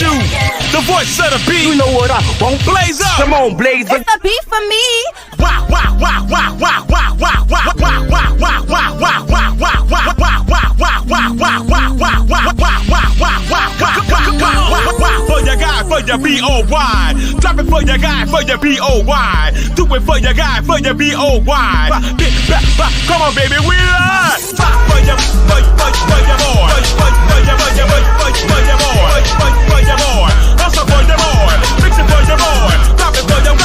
you, the voice of the beat. You know what I want? Blaze up. Come on, blaze up. It's a beat for me. Wow, wow, wow, wow, wow, wow, wow, wow, wow, wow, wow, wow, wow, wow, wow, wow, for your guy, for your B-O-Y. Drop it for your guy, for your B-O-Y. Do it for your guy, for your B-O-Y. Come on, baby, we live. For your boy. For your boy. Also for your boy. Fix it for your boy. Drop it for your,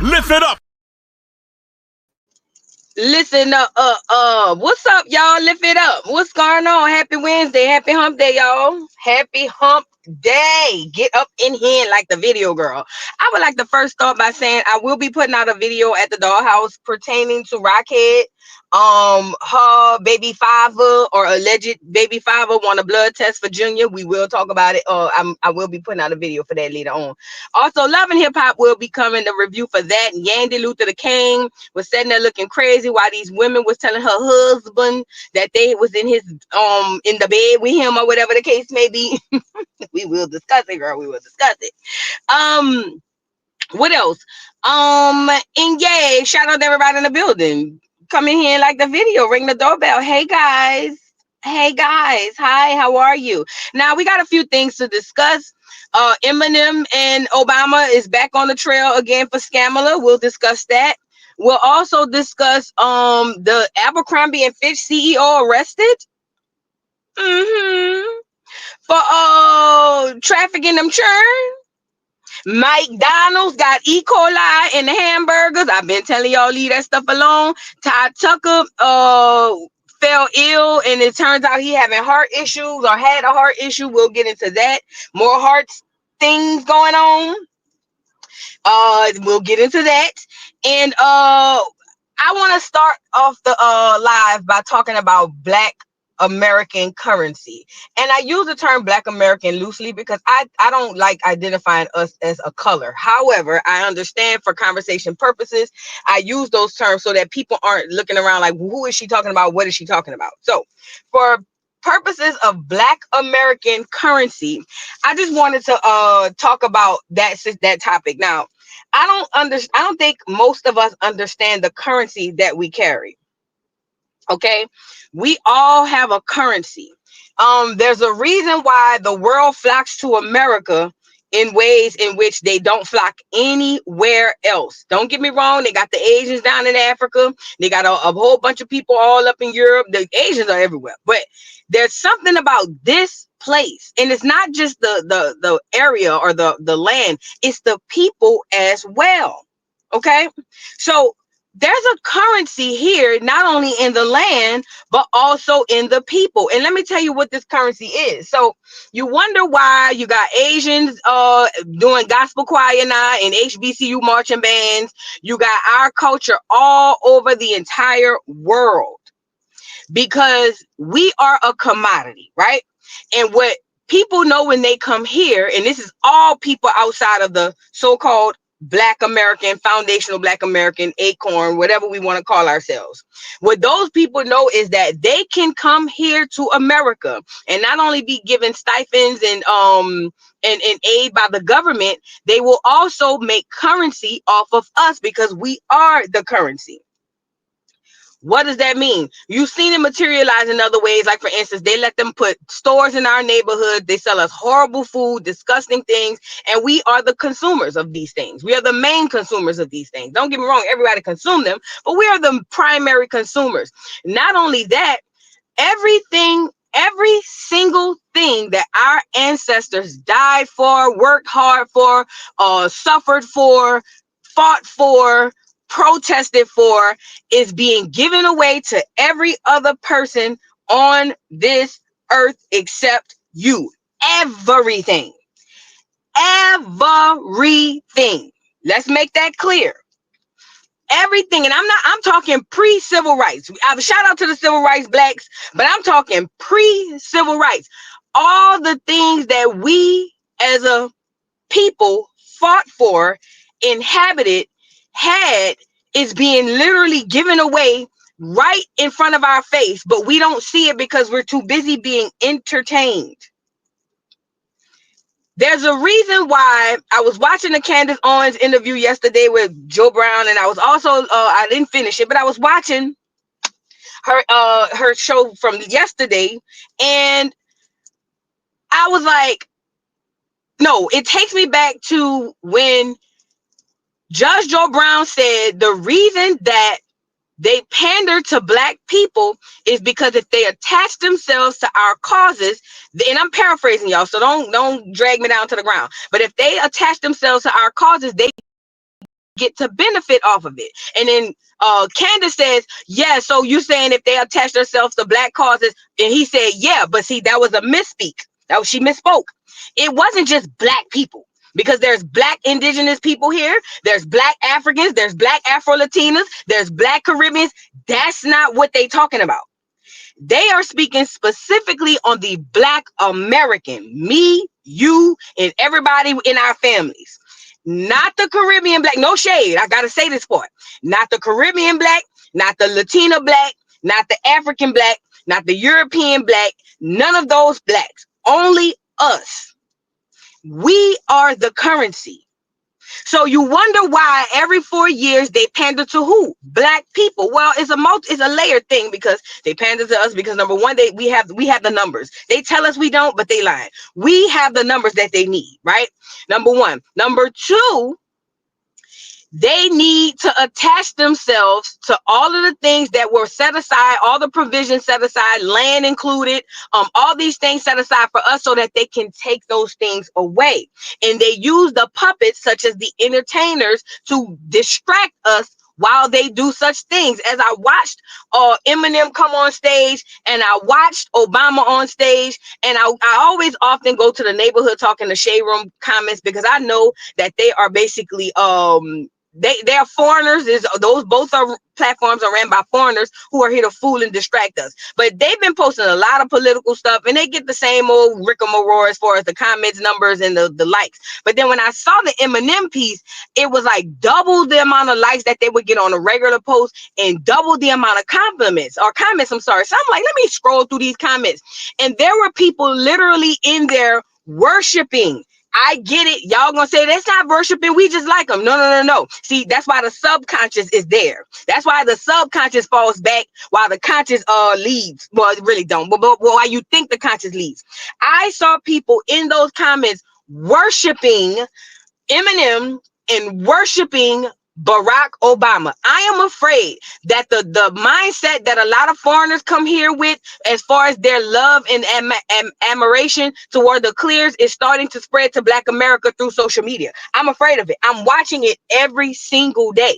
lift it up. Listen up, what's up, y'all? Lift it up. What's going on? Happy Wednesday, happy hump day, y'all. Happy hump day. Get up in here like the video girl. I would like to first start by saying I will be putting out a video at the dollhouse pertaining to Rockhead. Her baby father or alleged baby father want a blood test for Junior. We will talk about it. I will be putting out a video for that later on. Also, Love and Hip Hop will be coming to review for that. Yandy Luther the King was sitting there looking crazy while these women was telling her husband that they was in his in the bed with him or whatever the case may be. We will discuss it, girl. We will discuss it. What else? And yay, shout out to everybody in the building. Come in here like the video, ring the doorbell. Hey guys, hi, how are you? Now we got a few things to discuss. Eminem and Obama is back on the trail again for Kamala. We'll discuss that. We'll also discuss the Abercrombie and Fitch CEO arrested for trafficking them churn. McDonald's got Ecoli in the hamburgers. I've been telling y'all leave that stuff alone. Todd Tucker fell ill, and it turns out he having heart issues or had a heart issue. We'll get into that. More heart things going on. We'll get into that. And I want to start off the live by talking about Black American currency. And I use the term Black American loosely because I don't like identifying us as a color. However, I understand for conversation purposes, I use those terms so that people aren't looking around like, who is she talking about? What is she talking about? So for purposes of Black American currency, I just wanted to talk about that topic. Now, I don't think most of us understand the currency that we carry. Okay, we all have a currency. There's a reason why the world flocks to America in ways in which they don't flock anywhere else. Don't get me wrong, they got the Asians down in Africa, they got a whole bunch of people all up in Europe. The Asians are everywhere, but there's something about this place, and it's not just the area or the land, it's the people as well. Okay, so there's a currency here, not only in the land, but also in the people. And let me tell you what this currency is. So you wonder why you got Asians doing gospel choir now and HBCU marching bands. You got our culture all over the entire world because we are a commodity, right? And what people know when they come here, and this is all people outside of the so-called Black American, foundational Black American, acorn, whatever we want to call ourselves. What those people know is that they can come here to America and not only be given stipends and aid by the government, they will also make currency off of us because we are the currency. What does that mean? You've seen it materialize in other ways. Like, for instance, they let them put stores in our neighborhood. They sell us horrible food, disgusting things, and we are the consumers of these things. We are the main consumers of these things. Don't get me wrong, everybody consume them, but we are the primary consumers. Not only that, every single thing that our ancestors died for, worked hard for, suffered for, fought for, protested for is being given away to every other person on this earth except you. Everything. Let's make that clear. Everything. And I'm talking pre-civil rights. I have a shout out to the civil rights blacks, but I'm talking pre-civil rights. All the things that we as a people fought for, inhabited, had is being literally given away right in front of our face, but we don't see it because we're too busy being entertained. There's a reason why I was watching the Candace Owens interview yesterday with Joe Brown, and I was also I didn't finish it, but I was watching her show from yesterday, and I was like, no, it takes me back to when Judge Joe Brown said the reason that they pander to black people is because if they attach themselves to our causes, and I'm paraphrasing y'all, so don't drag me down to the ground. But if they attach themselves to our causes, they get to benefit off of it. And then Candace says, yeah, so you saying if they attach themselves to black causes, and he said, yeah, but see, that was a misspeak. She misspoke. It wasn't just black people. Because there's black indigenous people here, there's black Africans, there's black Afro-Latinas, there's black Caribbeans. That's not what they talking about. They are speaking specifically on the black American, me, you, and everybody in our families. Not the Caribbean black, no shade, I gotta say this part. Not the Caribbean black, not the Latina black, not the African black, not the European black, none of those blacks, only us. We are the currency. So you wonder why every 4 years they pander to who? Black people. Well, it's a layered thing because they pander to us because number one, we have the numbers. They tell us we don't, but they lying. We have the numbers that they need, right? Number one. Number two, they need to attach themselves to all of the things that were set aside, all the provisions set aside, land included, all these things set aside for us so that they can take those things away. And they use the puppets, such as the entertainers, to distract us while they do such things. As I watched Eminem come on stage, and I watched Obama on stage, and I always often go to the neighborhood talking to shade room comments because I know that they are basically they are foreigners. Those both are platforms are ran by foreigners who are here to fool and distract us. But they've been posting a lot of political stuff, and they get the same old rigmarole as far as the comments, numbers, and the likes. But then when I saw the Eminem piece, it was like double the amount of likes that they would get on a regular post, and double the amount of comments. I'm sorry. So I'm like, let me scroll through these comments, and there were people literally in there worshiping. I get it. Y'all gonna say that's not worshiping. We just like them. No. See, that's why the subconscious is there. That's why the subconscious falls back while the conscious leads. Well, it really don't. But why you think the conscious leads? I saw people in those comments worshiping Eminem and worshiping Barack Obama. I am afraid that the mindset that a lot of foreigners come here with, as far as their love and admiration toward the clears, is starting to spread to Black America through social media. I'm afraid of it. I'm watching it every single day.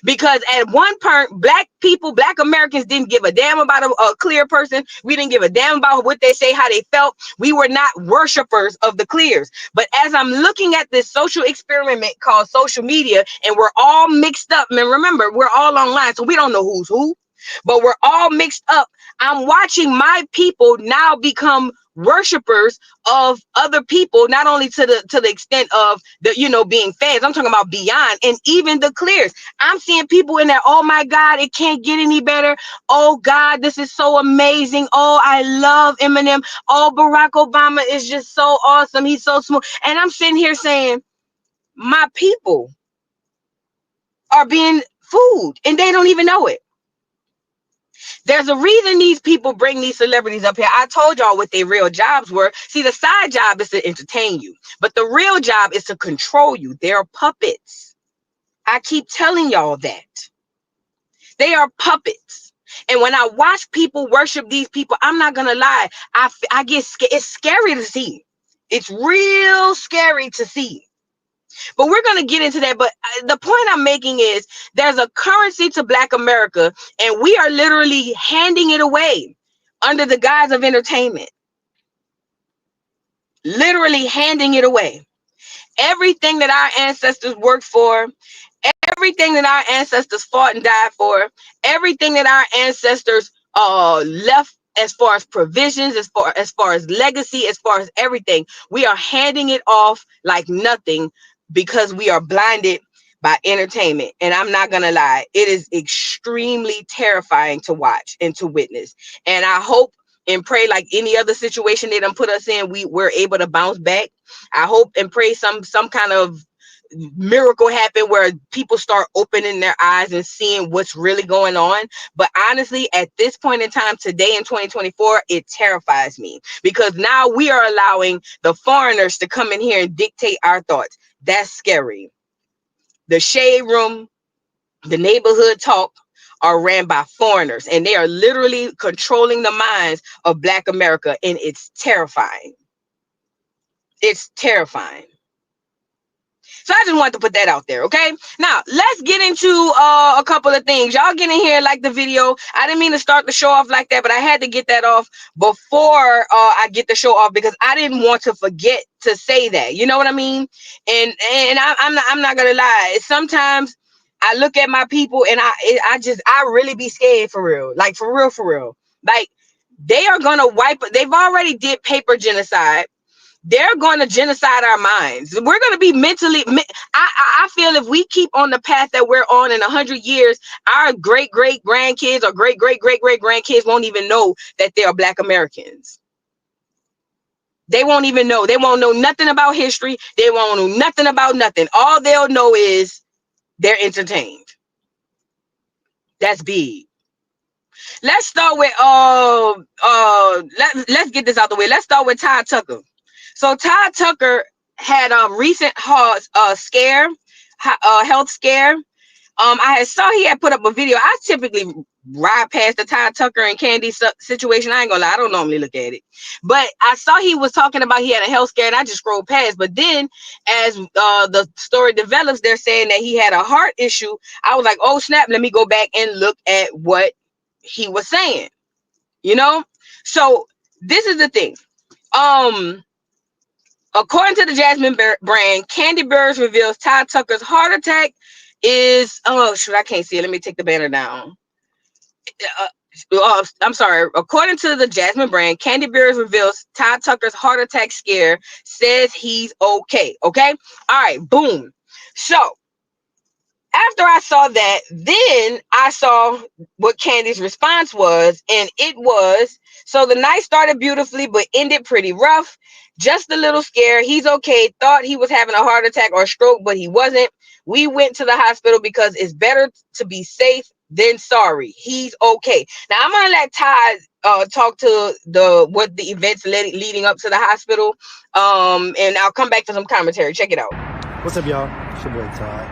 Because at one point, black Americans didn't give a damn about a clear person. We didn't give a damn about what they say, how they felt. We were not worshipers of the clears. But as I'm looking at this social experiment called social media, and we're all mixed up, and remember, we're all online, so we don't know who's who, but we're all mixed up. I'm watching my people now become worshipers of other people, not only to the extent of the being fans. I'm talking about beyond, and even the clears. I'm seeing people in there, oh my God, it can't get any better. Oh God, this is so amazing. Oh, I love Eminem. Oh, Barack Obama is just so awesome. He's so smooth. And I'm sitting here saying, my people are being fooled and they don't even know it. There's a reason these people bring these celebrities up here. I told y'all what their real jobs were. See, the side job is to entertain you, but the real job is to control you. They're puppets. I keep telling y'all that. They are puppets. And when I watch people worship these people, I'm not going to lie. I get scared. It's scary to see. It's real scary to see. But we're going to get into that. But the point I'm making is there's a currency to Black America, and we are literally handing it away under the guise of entertainment. Literally handing it away. Everything that our ancestors worked for, everything that our ancestors fought and died for, everything that our ancestors left as far as provisions, as far as legacy, as far as everything, we are handing it off like nothing, because we are blinded by entertainment. And I'm not gonna lie, it is extremely terrifying to watch and to witness. And I hope and pray, like any other situation they done put us in, we're able to bounce back. I hope and pray some kind of miracle happen where people start opening their eyes and seeing what's really going on. But honestly, at this point in time today in 2024, it terrifies me, because now we are allowing the foreigners to come in here and dictate our thoughts. That's scary. The shade room, the neighborhood talk are ran by foreigners, and they are literally controlling the minds of Black America, and it's terrifying. It's terrifying. So I just wanted to put that out there, okay? Now, let's get into a couple of things. Y'all get in here, like the video. I didn't mean to start the show off like that, but I had to get that off before I get the show off, because I didn't want to forget to say that. You know what I mean? And I'm not gonna lie. Sometimes I look at my people and I really be scared for real. Like for real. Like they are gonna wipe. They've already did paper genocide. They're going to genocide our minds. We're going to be mentally. I feel if we keep on the path that we're on in 100 years, our great grandkids or great grandkids won't even know that they are Black Americans. They won't even know. They won't know nothing about history. They won't know nothing about nothing. All they'll know is they're entertained. That's big. Let's start with let's get this out the way. Let's start with Todd Tucker. So Todd Tucker had a recent health scare. I saw he had put up a video. I typically ride past the Todd Tucker and Candy situation. I ain't gonna lie, I don't normally look at it, but I saw he was talking about he had a health scare, and I just scrolled past. But then, as the story develops, they're saying that he had a heart issue. I was like, oh snap! Let me go back and look at what he was saying. You know, so this is the thing. According to the Jasmine brand, Candy Bears reveals Todd Tucker's heart attack is, I can't see it. Let me take the banner down. I'm sorry. According to the Jasmine brand, Candy Bears reveals Todd Tucker's heart attack scare, says he's okay. Okay. All right. Boom. So after I saw that, then I saw what Candy's response was, and it was, so the night started beautifully, but ended pretty rough. Just a little scared. He's okay. Thought he was having a heart attack or stroke, but he wasn't. We went to the hospital because it's better to be safe than sorry. He's okay. Now I'm gonna let Todd talk to what the events leading up to the hospital. And I'll come back to some commentary. Check it out. What's up, y'all? It's your boy Todd.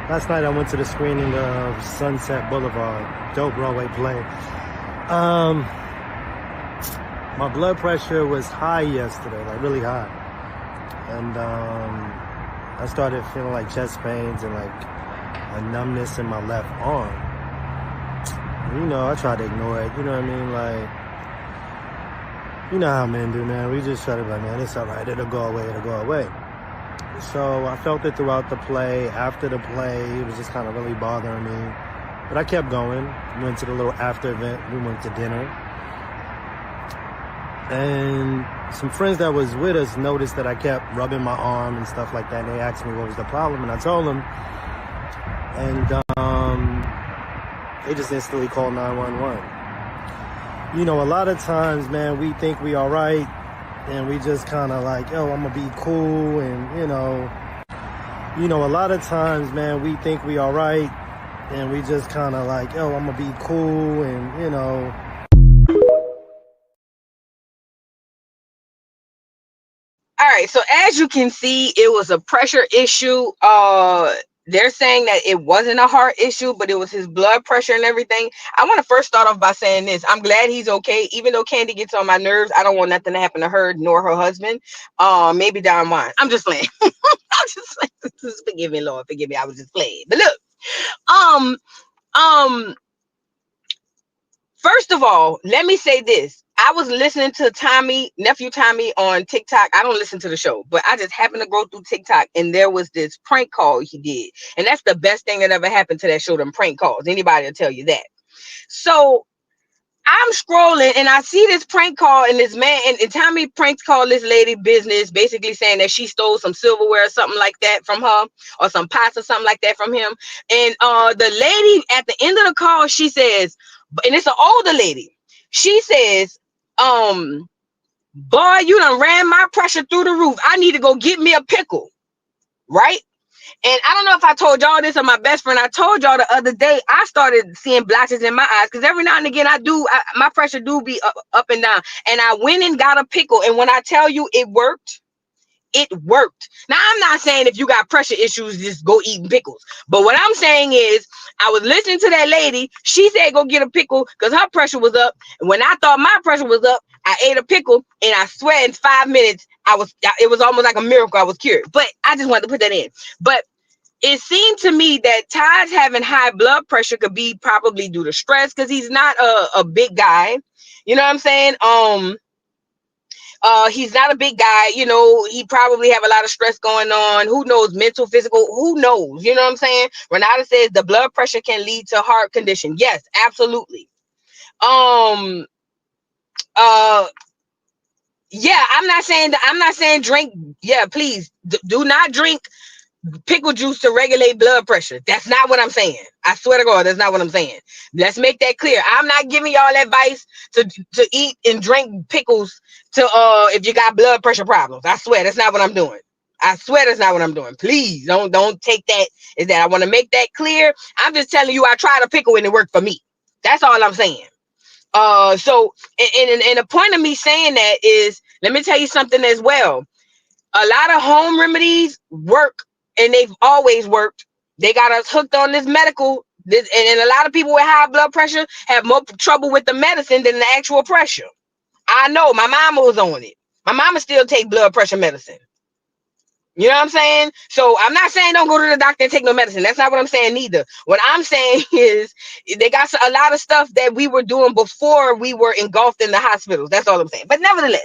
Last night I went to the screening of Sunset Boulevard, dope Broadway play. My blood pressure was high yesterday, like really high. And I started feeling like chest pains and like a numbness in my left arm. You know, I tried to ignore it, you know what I mean? Like, you know how men do, man. We just try to be like, man, it's all right, it'll go away. So I felt it throughout the play. After the play, it was just kind of really bothering me. But I kept going. Went to the little after event. We went to dinner. And some friends that was with us noticed that I kept rubbing my arm and stuff like that. And they asked me what was the problem. And I told them. And they just instantly called 911. You know, a lot of times, man, we think we all right. And we just kind of like, yo, I'm going to be cool. And, you know, a lot of times, man, we think we all right. And we just kind of like, yo, I'm going to be cool. And, you know. All right. So as you can see, it was a pressure issue. They're saying that it wasn't a heart issue, but it was his blood pressure and everything. I want to first start off by saying this. I'm glad he's okay. Even though Candy gets on my nerves, I don't want nothing to happen to her nor her husband. Maybe Don Juan. I'm just playing. I'm just playing. Just forgive me, Lord. Forgive me. I was just playing. But look, first of all, let me say this. I was listening to nephew Tommy on TikTok. I don't listen to the show, but I just happened to go through TikTok, and there was this prank call he did. And that's the best thing that ever happened to that show, them prank calls. Anybody will tell you that. So I'm scrolling and I see this prank call, and this man, and Tommy pranks call this lady business, basically saying that she stole some silverware or something like that from her, or some pots or something like that from him. And the lady at the end of the call, she says, and it's an older lady, she says, boy, you done ran my pressure through the roof. I need to go get me a pickle, right? And I don't know if I told y'all this or my best friend. I told y'all the other day, I started seeing blotches in my eyes, because every now and again my pressure do be up and down. And I went and got a pickle. And when I tell you it worked, it worked. Now, I'm not saying if you got pressure issues, just go eating pickles. But what I'm saying is, I was listening to that lady. She said go get a pickle because her pressure was up. And when I thought my pressure was up, I ate a pickle, and I swear in 5 minutes, it was almost like a miracle. I was cured. But I just wanted to put that in. But it seemed to me that Todd's having high blood pressure could be probably due to stress, because he's not a big guy. You know what I'm saying? He's not a big guy. You know, he probably have a lot of stress going on. Who knows? Mental, physical, who knows? You know what I'm saying? Renata says the blood pressure can lead to heart condition. Yes, absolutely. Yeah, I'm not saying drink. Yeah, please do not drink pickle juice to regulate blood pressure. That's not what I'm saying. I swear to God, that's not what I'm saying. Let's make that clear. I'm not giving y'all advice to eat and drink pickles to if you got blood pressure problems. I swear that's not what I'm doing. I swear that's not what I'm doing. Please don't take that as that. I want to make that clear. I'm just telling you I tried a pickle and it worked for me. That's all I'm saying. So and the point of me saying that is, let me tell you something as well. A lot of home remedies work, and they've always worked. They got us hooked on this medical, and a lot of people with high blood pressure have more trouble with the medicine than the actual pressure. I know my mama was on it. My mama still take blood pressure medicine. You know what I'm saying? So I'm not saying don't go to the doctor and take no medicine. That's not what I'm saying neither. What I'm saying is they got a lot of stuff that we were doing before we were engulfed in the hospitals. That's all I'm saying. But nevertheless,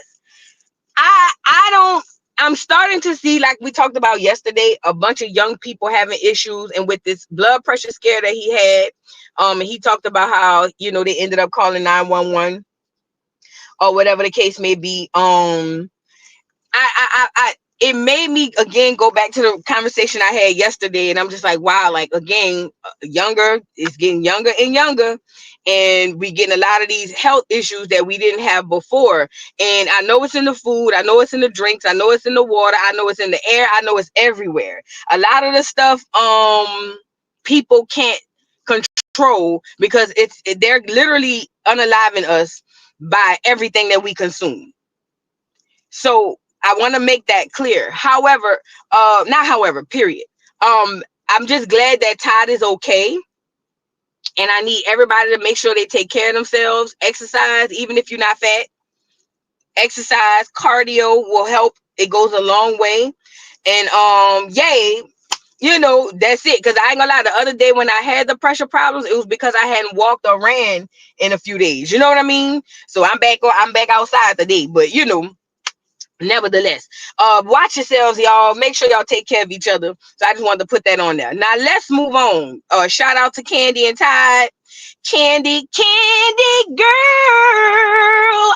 I'm starting to see, like we talked about yesterday, a bunch of young people having issues, and with this blood pressure scare that he had, and he talked about how, you know, they ended up calling 911 or whatever the case may be. It made me again go back to the conversation I had yesterday, and I'm just like, wow, like again, it's getting younger and younger, and we getting a lot of these health issues that we didn't have before. And I know it's in the food, I know it's in the drinks, I know it's in the water, I know it's in the air, I know it's everywhere. A lot of the stuff people can't control because they're literally unaliving us by everything that we consume. So I want to make that clear. However, period. I'm just glad that Todd is okay. And I need everybody to make sure they take care of themselves. Exercise, even if you're not fat. Exercise, cardio will help. It goes a long way. And yay, you know, that's it. Because I ain't gonna lie, the other day when I had the pressure problems, it was because I hadn't walked or ran in a few days. You know what I mean? So I'm back outside today. But you know, nevertheless, watch yourselves, y'all. Make sure y'all take care of each other. So I just wanted to put that on there. Now let's move on. Shout out to Candy and Todd. Candy girl,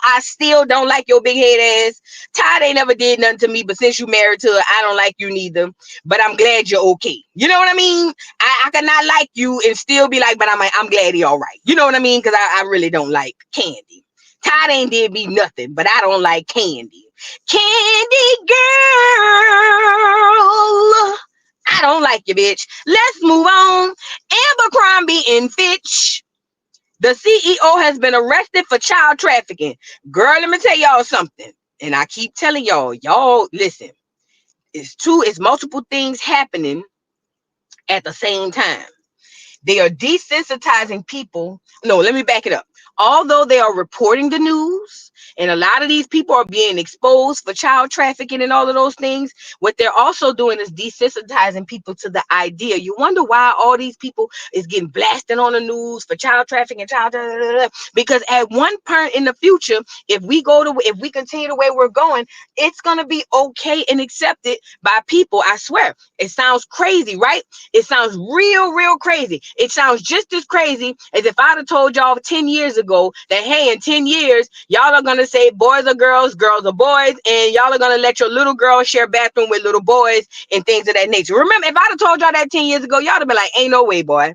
I still don't like your big head ass. Todd ain't never did nothing to me, but since you married to her, I don't like you neither. But I'm glad you're okay. You know what I mean? I could not like you and still be like, but I'm glad he all right. You know what I mean? Because I really don't like Candy. Todd ain't did me nothing, but I don't like Candy. Candy girl, I don't like you, bitch. Let's move on. Abercrombie and Fitch. The CEO has been arrested for child trafficking. Girl, let me tell y'all something. And I keep telling y'all listen. It's multiple things happening at the same time. They are desensitizing people. No, let me back it up. Although they are reporting the news, and a lot of these people are being exposed for child trafficking and all of those things, what they're also doing is desensitizing people to the idea. You wonder why all these people is getting blasted on the news for child trafficking, because at one point in the future, if we continue the way we're going, it's gonna be okay and accepted by people. I swear. It sounds crazy, right? It sounds real crazy. It sounds just as crazy as if I'd have told y'all 10 years ago ago that, hey, in 10 years, y'all are going to say boys are girls, girls are boys, and y'all are going to let your little girls share bathroom with little boys and things of that nature. Remember, if I'd have told y'all that 10 years ago, y'all would have been like, ain't no way, boy.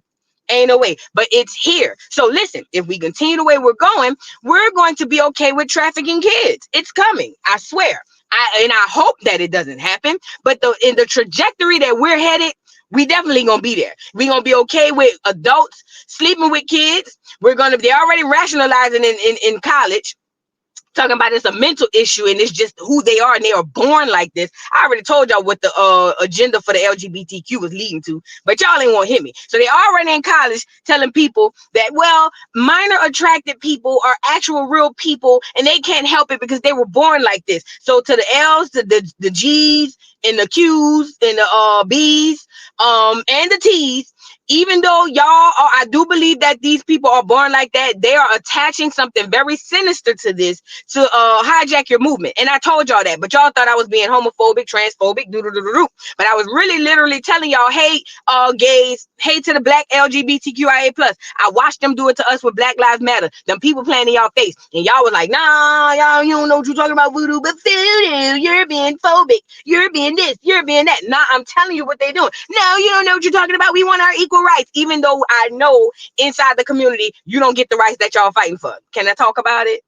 Ain't no way. But it's here. So listen, if we continue the way we're going to be okay with trafficking kids. It's coming. I swear. I hope that it doesn't happen. But in the trajectory that we're headed, we definitely gonna be there. We're gonna be okay with adults sleeping with kids. They're already rationalizing in college, talking about it's a mental issue and it's just who they are and they are born like this. I already told y'all what the agenda for the LGBTQ was leading to, but y'all ain't want to hear me. So they already in college telling people that, well, minor attracted people are actual real people and they can't help it because they were born like this. So to the L's, to the G's and the Q's and the B's and the T's, even though I do believe that these people are born like that, they are attaching something very sinister to this to hijack your movement. And I told y'all that, but y'all thought I was being homophobic, transphobic, but I was really literally telling y'all, hey, gays, hey to the black LGBTQIA+. I watched them do it to us with Black Lives Matter. Them people playing in y'all face. And y'all was like, nah, y'all, you don't know what you're talking about, voodoo, but voodoo, you're being phobic. You're being this, you're being that. Nah, I'm telling you what they're doing. No, you don't know what you're talking about. We want our equal rights, even though I know inside the community, you don't get the rights that y'all fighting for. Can I talk about it?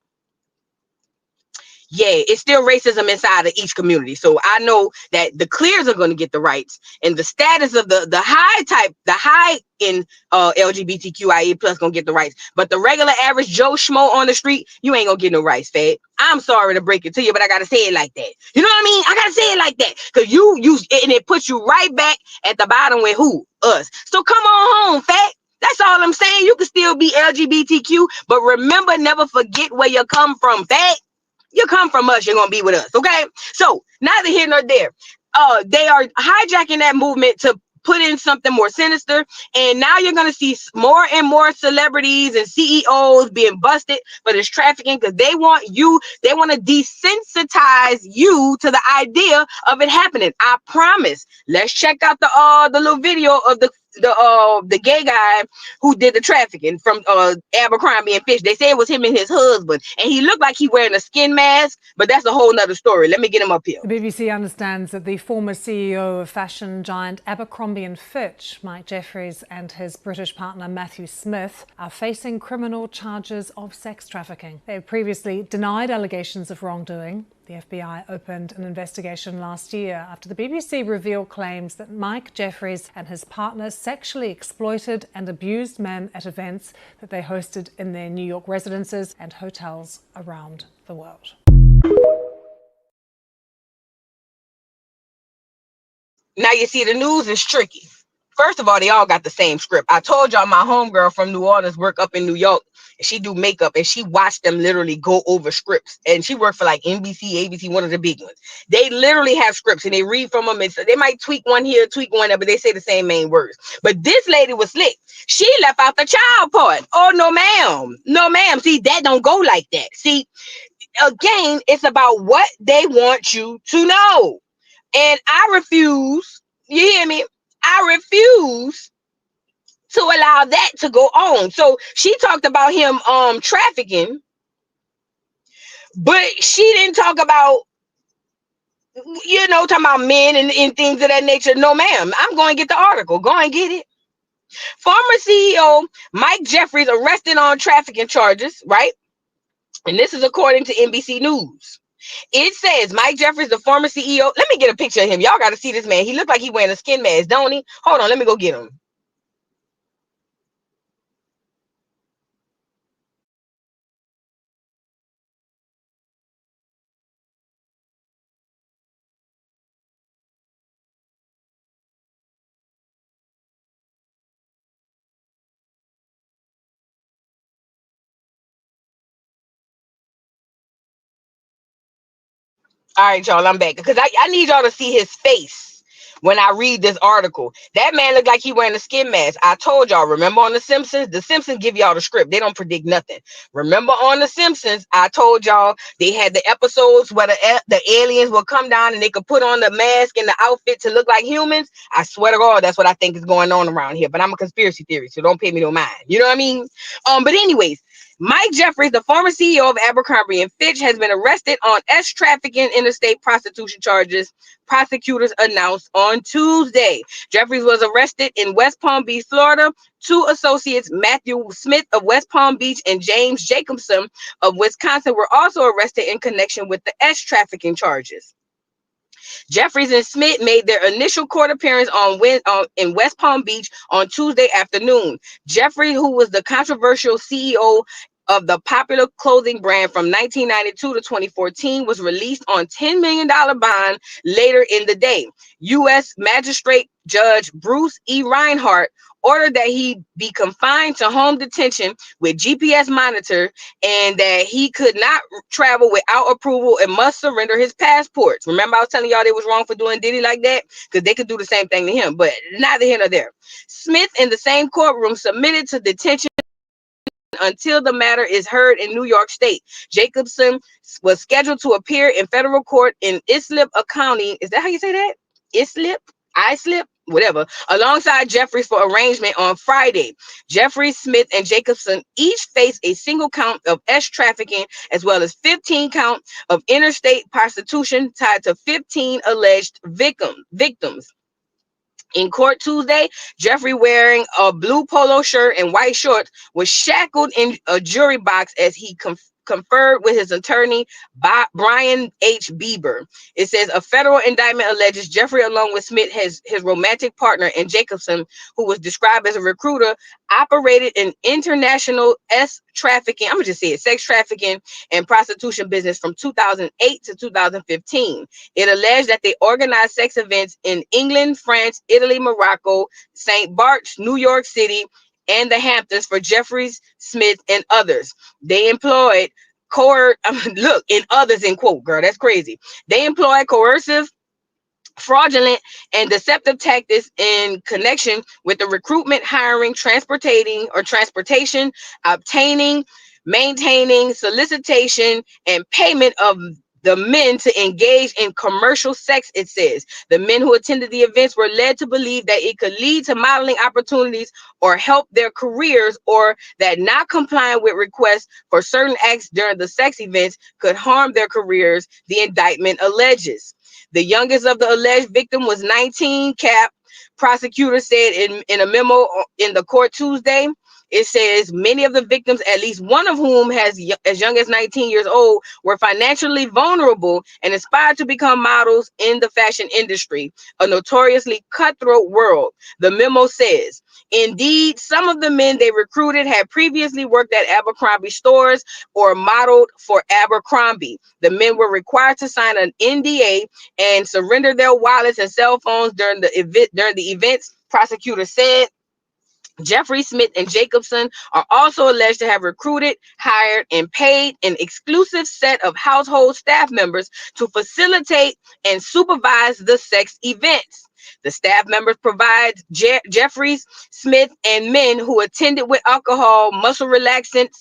Yeah, it's still racism inside of each community. So I know that the clears are going to get the rights and the status of the high in LGBTQIA+ gonna get the rights. But the regular average Joe Schmo on the street, you ain't gonna get no rights, Fed. I'm sorry to break it to you, but I gotta say it like that. You know what I mean? I gotta say it like that. Cause you and it puts you right back at the bottom with who? Us. So come on home, Fed. That's all I'm saying. You can still be LGBTQ, but remember, never forget where you come from, Fed. You come from us, you're gonna be with us, okay? So neither here nor there. They are hijacking that movement to put in something more sinister, and now you're gonna see more and more celebrities and CEOs being busted for this trafficking because they want to desensitize you to the idea of it happening. I promise. Let's check out the little video of the gay guy who did the trafficking from Abercrombie and Fitch. They say it was him and his husband, and he looked like he wearing a skin mask, but that's a whole nother story. Let me get him up here. The BBC understands that the former CEO of fashion giant Abercrombie and Fitch, Mike Jeffries, and his British partner Matthew Smith are facing criminal charges of sex trafficking. They have previously denied allegations of wrongdoing. The FBI opened an investigation last year after the BBC revealed claims that Mike Jeffries and his partner sexually exploited and abused men at events that they hosted in their New York residences and hotels around the world. Now you see, the news is tricky. First of all, they all got the same script. I told y'all my homegirl from New Orleans work up in New York, and she do makeup, and she watched them literally go over scripts. And she worked for like NBC, ABC, one of the big ones. They literally have scripts, and they read from them. And so they might tweak one here, tweak one there, but they say the same main words. But this lady was slick. She left out the child part. Oh, no, ma'am. No, ma'am. See, that don't go like that. See, again, it's about what they want you to know. And I refuse, you hear me? I refuse to allow that to go on. So she talked about him trafficking, but she didn't talk about, talking about men and things of that nature. No, ma'am. I'm going to get the article. Go and get it. Former CEO Mike Jeffries arrested on trafficking charges, right? And this is according to NBC News. It says Mike Jeffries, the former CEO. Let me get a picture of him. Y'all got to see this man. He looked like he wearing a skin mask, don't he? Hold on. Let me go get him. All right, y'all, I'm back because I need y'all to see his face when I read this article. That man looked like he wearing a skin mask. I told y'all, remember on The Simpsons? The Simpsons give y'all the script. They don't predict nothing. Remember on The Simpsons, I told y'all they had the episodes where the aliens would come down and they could put on the mask and the outfit to look like humans. I swear to God, that's what I think is going on around here. But I'm a conspiracy theorist, so don't pay me no mind. You know what I mean? But anyways, Mike Jeffries, the former CEO of Abercrombie and Fitch, has been arrested on trafficking interstate prostitution charges, prosecutors announced on Tuesday. Jeffries was arrested in West Palm Beach, Florida. Two associates, Matthew Smith of West Palm Beach and James Jacobson of Wisconsin, were also arrested in connection with the trafficking charges. Jeffries and Smith made their initial court appearance in West Palm Beach on Tuesday afternoon. Jeffries, who was the controversial CEO of the popular clothing brand from 1992 to 2014, was released on $10 million bond later in the day. U.S. Magistrate Judge Bruce E. Reinhart ordered that he be confined to home detention with GPS monitor and that he could not travel without approval and must surrender his passports. Remember, I was telling y'all they was wrong for doing Diddy like that because they could do the same thing to him, but neither here nor there. Smith in the same courtroom submitted to detention until the matter is heard in New York State. Jacobson was scheduled to appear in federal court in Islip County. Is that how you say that? Islip? Whatever, alongside Jeffries for arraignment on Friday. Jeffries, Smith, and Jacobson each face a single count of trafficking as well as 15 count of interstate prostitution tied to 15 alleged victims. In court Tuesday, Jeffrey, wearing a blue polo shirt and white shorts, was shackled in a jury box as he conferred with his attorney, Brian H. Bieber. It says a federal indictment alleges Jeffrey, along with Smith, his romantic partner, and Jacobson, who was described as a recruiter, operated an international trafficking, I'm gonna just say it, sex trafficking and prostitution business from 2008 to 2015. It alleged that they organized sex events in England, France, Italy, Morocco, St. Bart's, New York City, and the Hamptons for Jeffries, Smith, and others. They employed look, in others in quote, girl, that's crazy. They employed coercive, fraudulent, and deceptive tactics in connection with the recruitment, hiring, transportation, obtaining, maintaining, solicitation, and payment of the men to engage in commercial sex, it says. The men who attended the events were led to believe that it could lead to modeling opportunities or help their careers, or that not complying with requests for certain acts during the sex events could harm their careers, the indictment alleges. The youngest of the alleged victim was 19, Cap. Prosecutors said in a memo in the court Tuesday. It says many of the victims, at least one of whom has as young as 19 years old, were financially vulnerable and aspired to become models in the fashion industry, a notoriously cutthroat world. The memo says, indeed, some of the men they recruited had previously worked at Abercrombie stores or modeled for Abercrombie. The men were required to sign an NDA and surrender their wallets and cell phones during the events, prosecutors said. Jeffrey, Smith, and Jacobson are also alleged to have recruited, hired, and paid an exclusive set of household staff members to facilitate and supervise the sex events. The staff members provide Jeffries, Smith, and men who attended with alcohol, muscle relaxants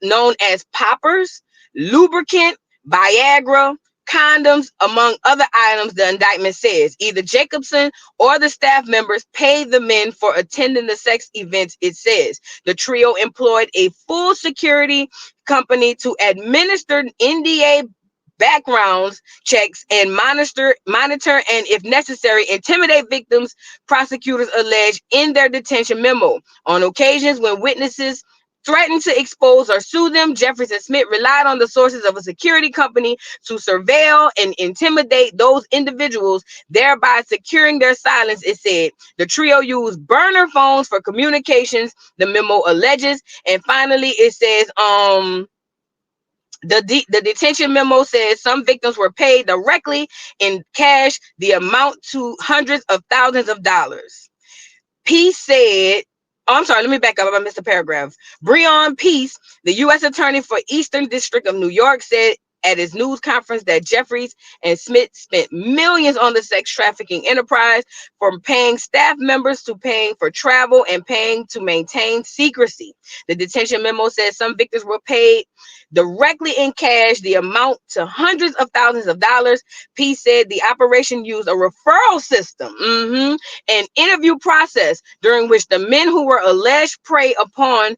known as poppers, lubricant, Viagra, condoms, among other items, the indictment says. Either Jacobson or the staff members paid the men for attending the sex events, it says. The trio employed a full security company to administer NDA backgrounds checks and monitor and, if necessary, intimidate victims, prosecutors allege in their detention memo. On occasions when witnesses threatened to expose or sue them, Jeffries and Smith relied on the sources of a security company to surveil and intimidate those individuals, thereby securing their silence, it said. The trio used burner phones for communications, the memo alleges. And finally, it says, the detention memo says some victims were paid directly in cash, the amount to hundreds of thousands of dollars. Peace said, I'm sorry, let me back up. I missed a paragraph. Breon Peace, the U.S. Attorney for Eastern District of New York, said at his news conference that Jeffries and Smith spent millions on the sex trafficking enterprise, from paying staff members to paying for travel and paying to maintain secrecy. The detention memo says some victims were paid directly in cash, the amount to hundreds of thousands of dollars. Peace said the operation used a referral system, an interview process during which the men who were alleged preyed upon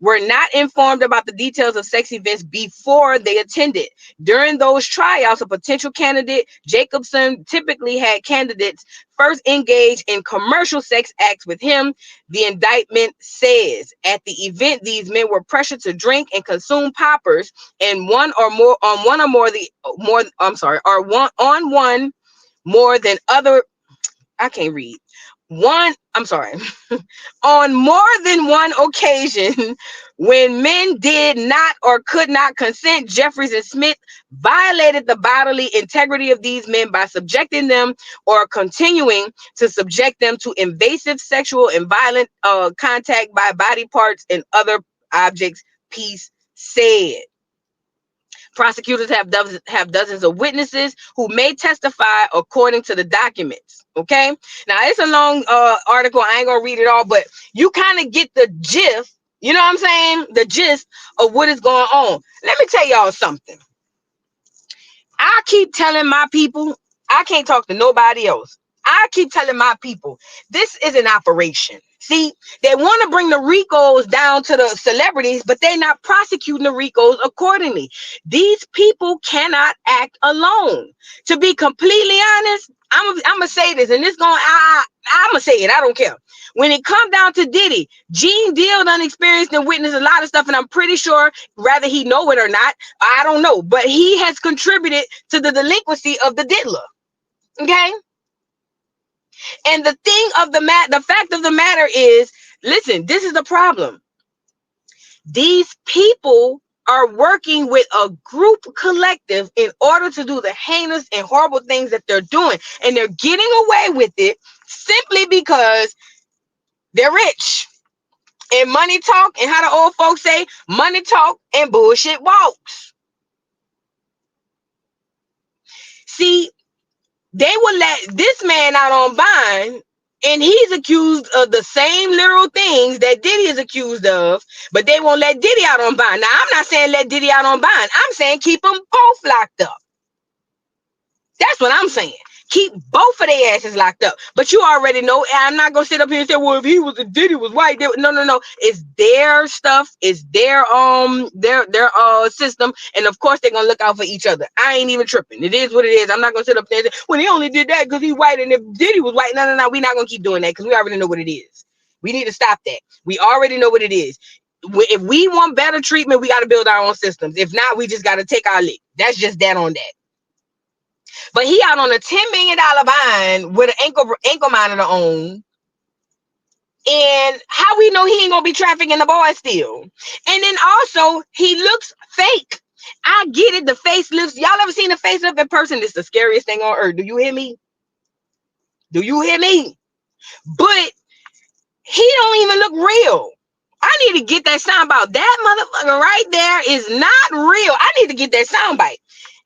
were not informed about the details of sex events before they attended. During those tryouts, a potential candidate, Jacobson, typically had candidates first engage in commercial sex acts with him. The indictment says at the event, these men were pressured to drink and consume poppers, and one more than other. I can't read. On more than one occasion, when men did not or could not consent, Jeffries and Smith violated the bodily integrity of these men by subjecting them or continuing to subject them to invasive sexual and violent contact by body parts and other objects, Peace said. Prosecutors have dozens of witnesses who may testify according to the documents. Okay, now it's a long article. I ain't gonna read it all, but you kind of get the gist. You know what I'm saying? The gist of what is going on. Let me tell y'all something. I keep telling my people, I can't talk to nobody else. I keep telling my people, this is an operation. See, they want to bring the RICOs down to the celebrities, but they're not prosecuting the RICOs accordingly. These people cannot act alone. To be completely honest, I'm gonna say this, and I'm gonna say it. I don't care. When it comes down to Diddy, Gene Deal done experienced and witnessed a lot of stuff, and I'm pretty sure, whether he know it or not, I don't know, but he has contributed to the delinquency of the diddler. Okay. And the fact of the matter is, listen, this is the problem. These people are working with a group collective in order to do the heinous and horrible things that they're doing. And they're getting away with it simply because they're rich. And money talk, and how the old folks say, money talk and bullshit walks. See, they will let this man out on bond, and he's accused of the same literal things that Diddy is accused of, but they won't let Diddy out on bond. Now, I'm not saying let Diddy out on bond. I'm saying keep them both locked up. That's what I'm saying. Keep both of their asses locked up. But you already know, I'm not going to sit up here and say, well, if Diddy was white, no. It's their stuff. It's their system. And of course, they're going to look out for each other. I ain't even tripping. It is what it is. I'm not going to sit up there and say, well, he only did that because he's white. And if Diddy was white, no. We're not going to keep doing that because we already know what it is. We need to stop that. We already know what it is. If we want better treatment, we got to build our own systems. If not, we just got to take our lick. That's just that on that. But he out on a $10 million bond with an ankle monitor on. And how we know he ain't gonna be trafficking the boy still. And then also he looks fake. I get it, the facelifts. Y'all ever seen a facelift in person? It's the scariest thing on earth. Do you hear me? Do you hear me? But he don't even look real. I need to get that soundbite. That motherfucker right there is not real. I need to get that soundbite.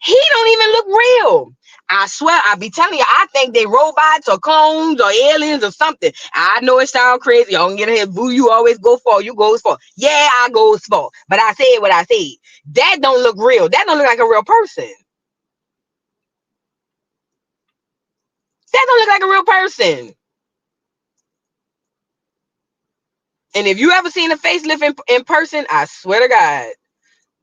He don't even look real. I swear, I be telling you, I think they robots or clones or aliens or something. I know it sounds crazy. Y'all can get ahead. Boo, you always go for. You goes for. Yeah, I goes for. But I said what I said. That don't look real. That don't look like a real person. That don't look like a real person. And if you ever seen a facelift in person, I swear to God,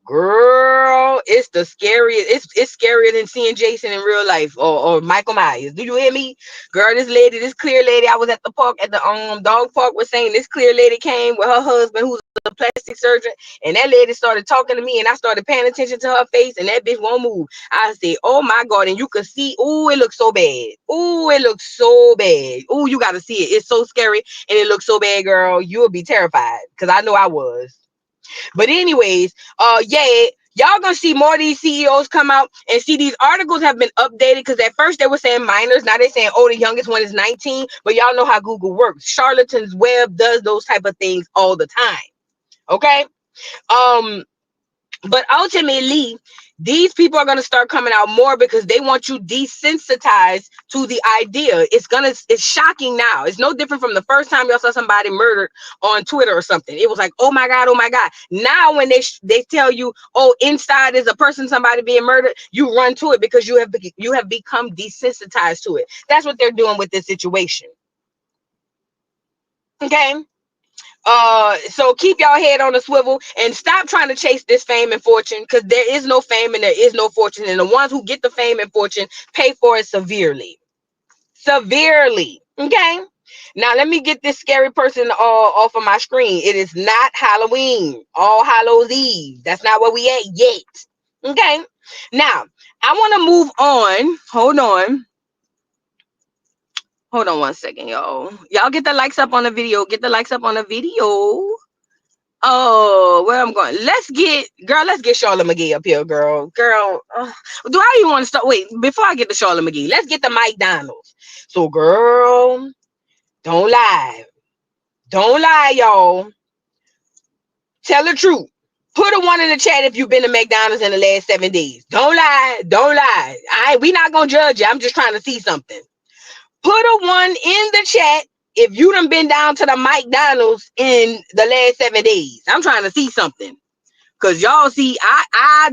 girl, it's the scariest. It's scarier than seeing Jason in real life or Michael Myers. Do you hear me? Girl, this clear lady, I was at the park, at the dog park, was saying this clear lady came with her husband who's a plastic surgeon, and that lady started talking to me, and I started paying attention to her face, and that bitch won't move. I said, oh my God, and you could see, oh, it looks so bad. Oh, it looks so bad. Oh, you got to see it. It's so scary, and it looks so bad, girl. You'll be terrified, because I know I was. But anyways, yeah, y'all gonna see more of these CEOs come out, and see these articles have been updated, because at first they were saying minors, now they're saying, oh, the youngest one is 19. But y'all know how Google works. Charlatans Web does those type of things all the time. Okay. But ultimately, these people are going to start coming out more because they want you desensitized to the idea. It's shocking now. It's no different from the first time y'all saw somebody murdered on Twitter or something. It was like, oh my God, oh my God. Now when they tell you, oh, inside is a person, somebody being murdered, you run to it because you have become desensitized to it. That's what they're doing with this situation. Okay. So keep y'all head on the swivel and stop trying to chase this fame and fortune, because there is no fame and there is no fortune, and the ones who get the fame and fortune pay for it severely. Okay, now let me get this scary person off of my screen. It is not Halloween, All Hallows Eve. That's not where we at yet. Okay, now I want to move on. Hold on one second, y'all. Y'all get the likes up on the video. Get the likes up on the video. Oh, where I'm going? Let's get Charlamagne up here, girl. Do I even want to start? Wait, before I get to Charlamagne, let's get the McDonald's. So, girl, don't lie, y'all. Tell the truth. Put a 1 in the chat if you've been to McDonald's in the last 7 days. Don't lie. We not gonna judge you. I'm just trying to see something. Put a 1 in the chat if you done been down to the McDonald's in the last 7 days. I'm trying to see something. Cause y'all see, I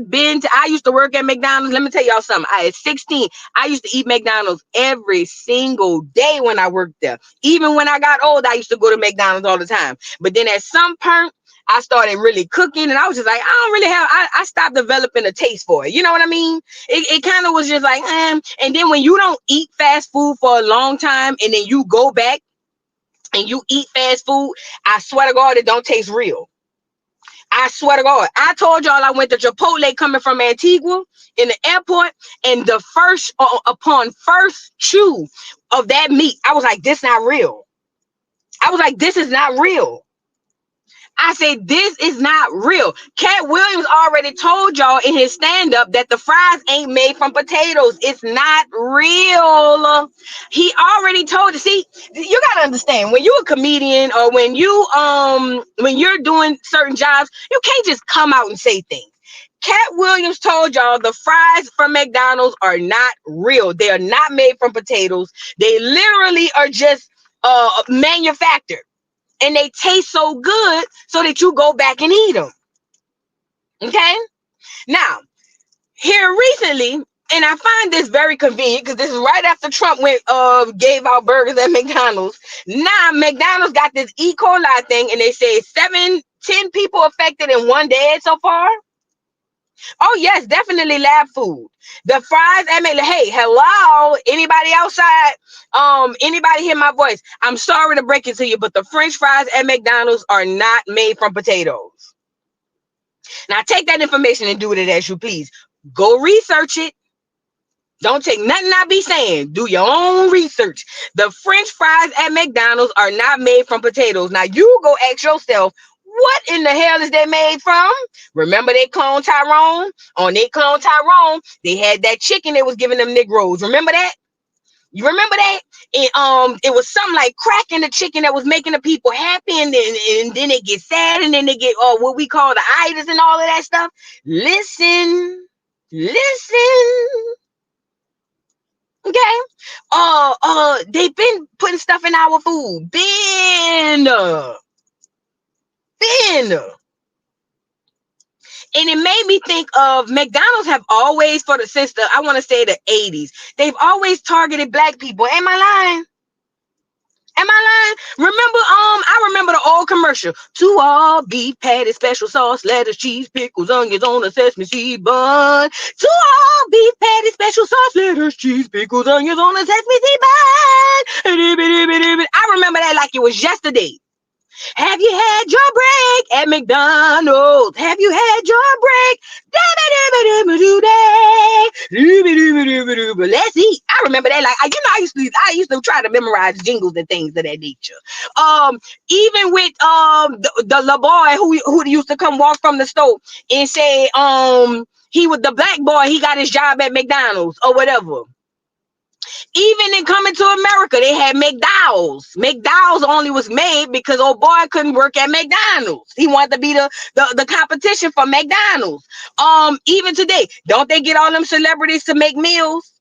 used to work at McDonald's. Let me tell y'all something. At 16, I used to eat McDonald's every single day when I worked there. Even when I got old, I used to go to McDonald's all the time. But then at some point, I started really cooking, and I was just like, I stopped developing a taste for it. You know what I mean? It kind of was just like, And then when you don't eat fast food for a long time, and then you go back and you eat fast food, I swear to God, it don't taste real. I swear to God. I told y'all I went to Chipotle coming from Antigua in the airport, and the first chew of that meat, I was like, this not real. I was like, this is not real. I said, this is not real. Cat Williams already told y'all in his stand-up that the fries ain't made from potatoes. It's not real. He already told you. See, you gotta understand, when you're a comedian or when you're doing certain jobs, you can't just come out and say things. Cat Williams told y'all the fries from McDonald's are not real. They are not made from potatoes. They literally are just manufactured. And they taste so good so that you go back and eat them. Okay? Now, here recently, and I find this very convenient because this is right after Trump gave out burgers at McDonald's. Now, McDonald's got this Ecoli thing, and they say 10 people affected and 1 dead so far. Oh, yes, definitely lab food. The fries, hey, hello, anybody outside? Anybody hear my voice? I'm sorry to break it to you, but the French fries at McDonald's are not made from potatoes. Now, take that information and do with it as you please. Go research it. Don't take nothing I be saying. Do your own research. The French fries at McDonald's are not made from potatoes. Now, you go ask yourself, what in the hell is they made from? Remember they cloned Tyrone? On they cloned Tyrone, they had that chicken that was giving them Negroes. Remember that? You remember that? It was something like crack in the chicken that was making the people happy, and then they get sad, and then they get what we call the itis and all of that stuff. Listen. Okay. They've been putting stuff in our food. Been. And it made me think of McDonald's have always, since I want to say the 80s, they've always targeted black people. Am I lying? Remember, I remember the old commercial. 2 all beef patties, special sauce, lettuce, cheese, pickles, onions on a sesame seed bun. 2 all beef patties, special sauce, lettuce, cheese, pickles, onions on a sesame seed bun. I remember that like it was yesterday. Have you had your break at McDonald's? Have you had your break? Let's eat. I remember that. Like, I used to try to memorize jingles and things of that nature. Even with the little boy who used to come walk from the store and say he was the black boy, he got his job at McDonald's or whatever. Even in Coming to America, they had McDowell's. McDowell's only was made because old boy couldn't work at McDonald's. He wanted to be the competition for McDonald's. Even today, don't they get all them celebrities to make meals?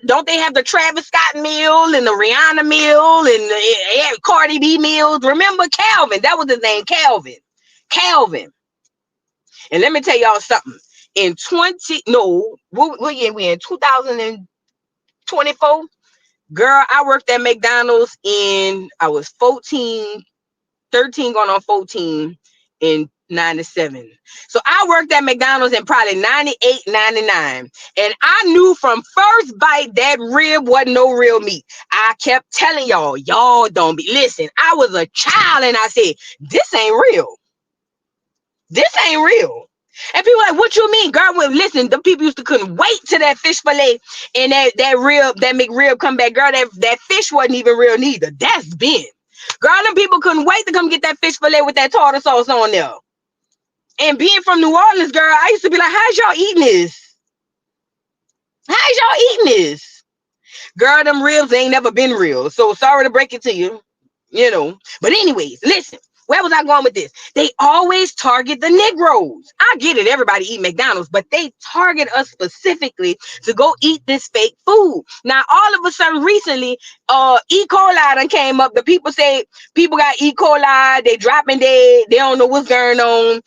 Don't they have the Travis Scott meal and the Rihanna meal and Cardi B meals? Remember Calvin? That was his name, Calvin. And let me tell y'all something. What year we in? 2024. Girl, I worked at McDonald's I was 14. 13 going on 14 in 97. So I worked at McDonald's in probably 98, 99. And I knew from first bite that rib wasn't no real meat. I kept telling y'all don't be. Listen, I was a child and I said, this ain't real. This ain't real. And people like, what you mean? Girl, well, listen, the people used to couldn't wait till that fish fillet and that rib, that McRib come back. Girl, that fish wasn't even real neither. That's been. Girl, them people couldn't wait to come get that fish fillet with that tartar sauce on there. And being from New Orleans, girl, I used to be like, how's y'all eating this? How's y'all eating this? Girl, them ribs ain't never been real. So sorry to break it to you, you know. But anyways, listen. Where was I going with this? They always target the Negroes. I get it. Everybody eat McDonald's, but they target us specifically to go eat this fake food. Now, all of a sudden recently, E. coli done came up. The people say people got E. coli. They dropping dead. They don't know what's going on.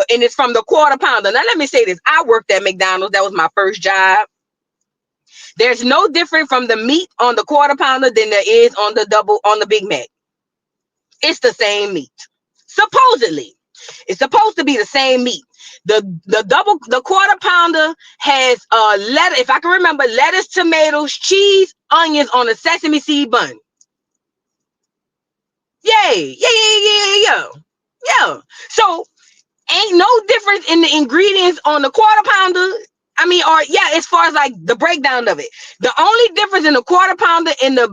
And it's from the quarter pounder. Now, let me say this. I worked at McDonald's. That was my first job. There's no different from the meat on the quarter pounder than there is on the Big Mac. It's the same meat. Supposedly, it's supposed to be the same meat. The quarter pounder has lettuce, if I can remember, lettuce, tomatoes, cheese, onions on a sesame seed bun. Yay! Yeah. So ain't no difference in the ingredients on the quarter pounder. I mean, or yeah, as far as like the breakdown of it, the only difference in the quarter pounder and the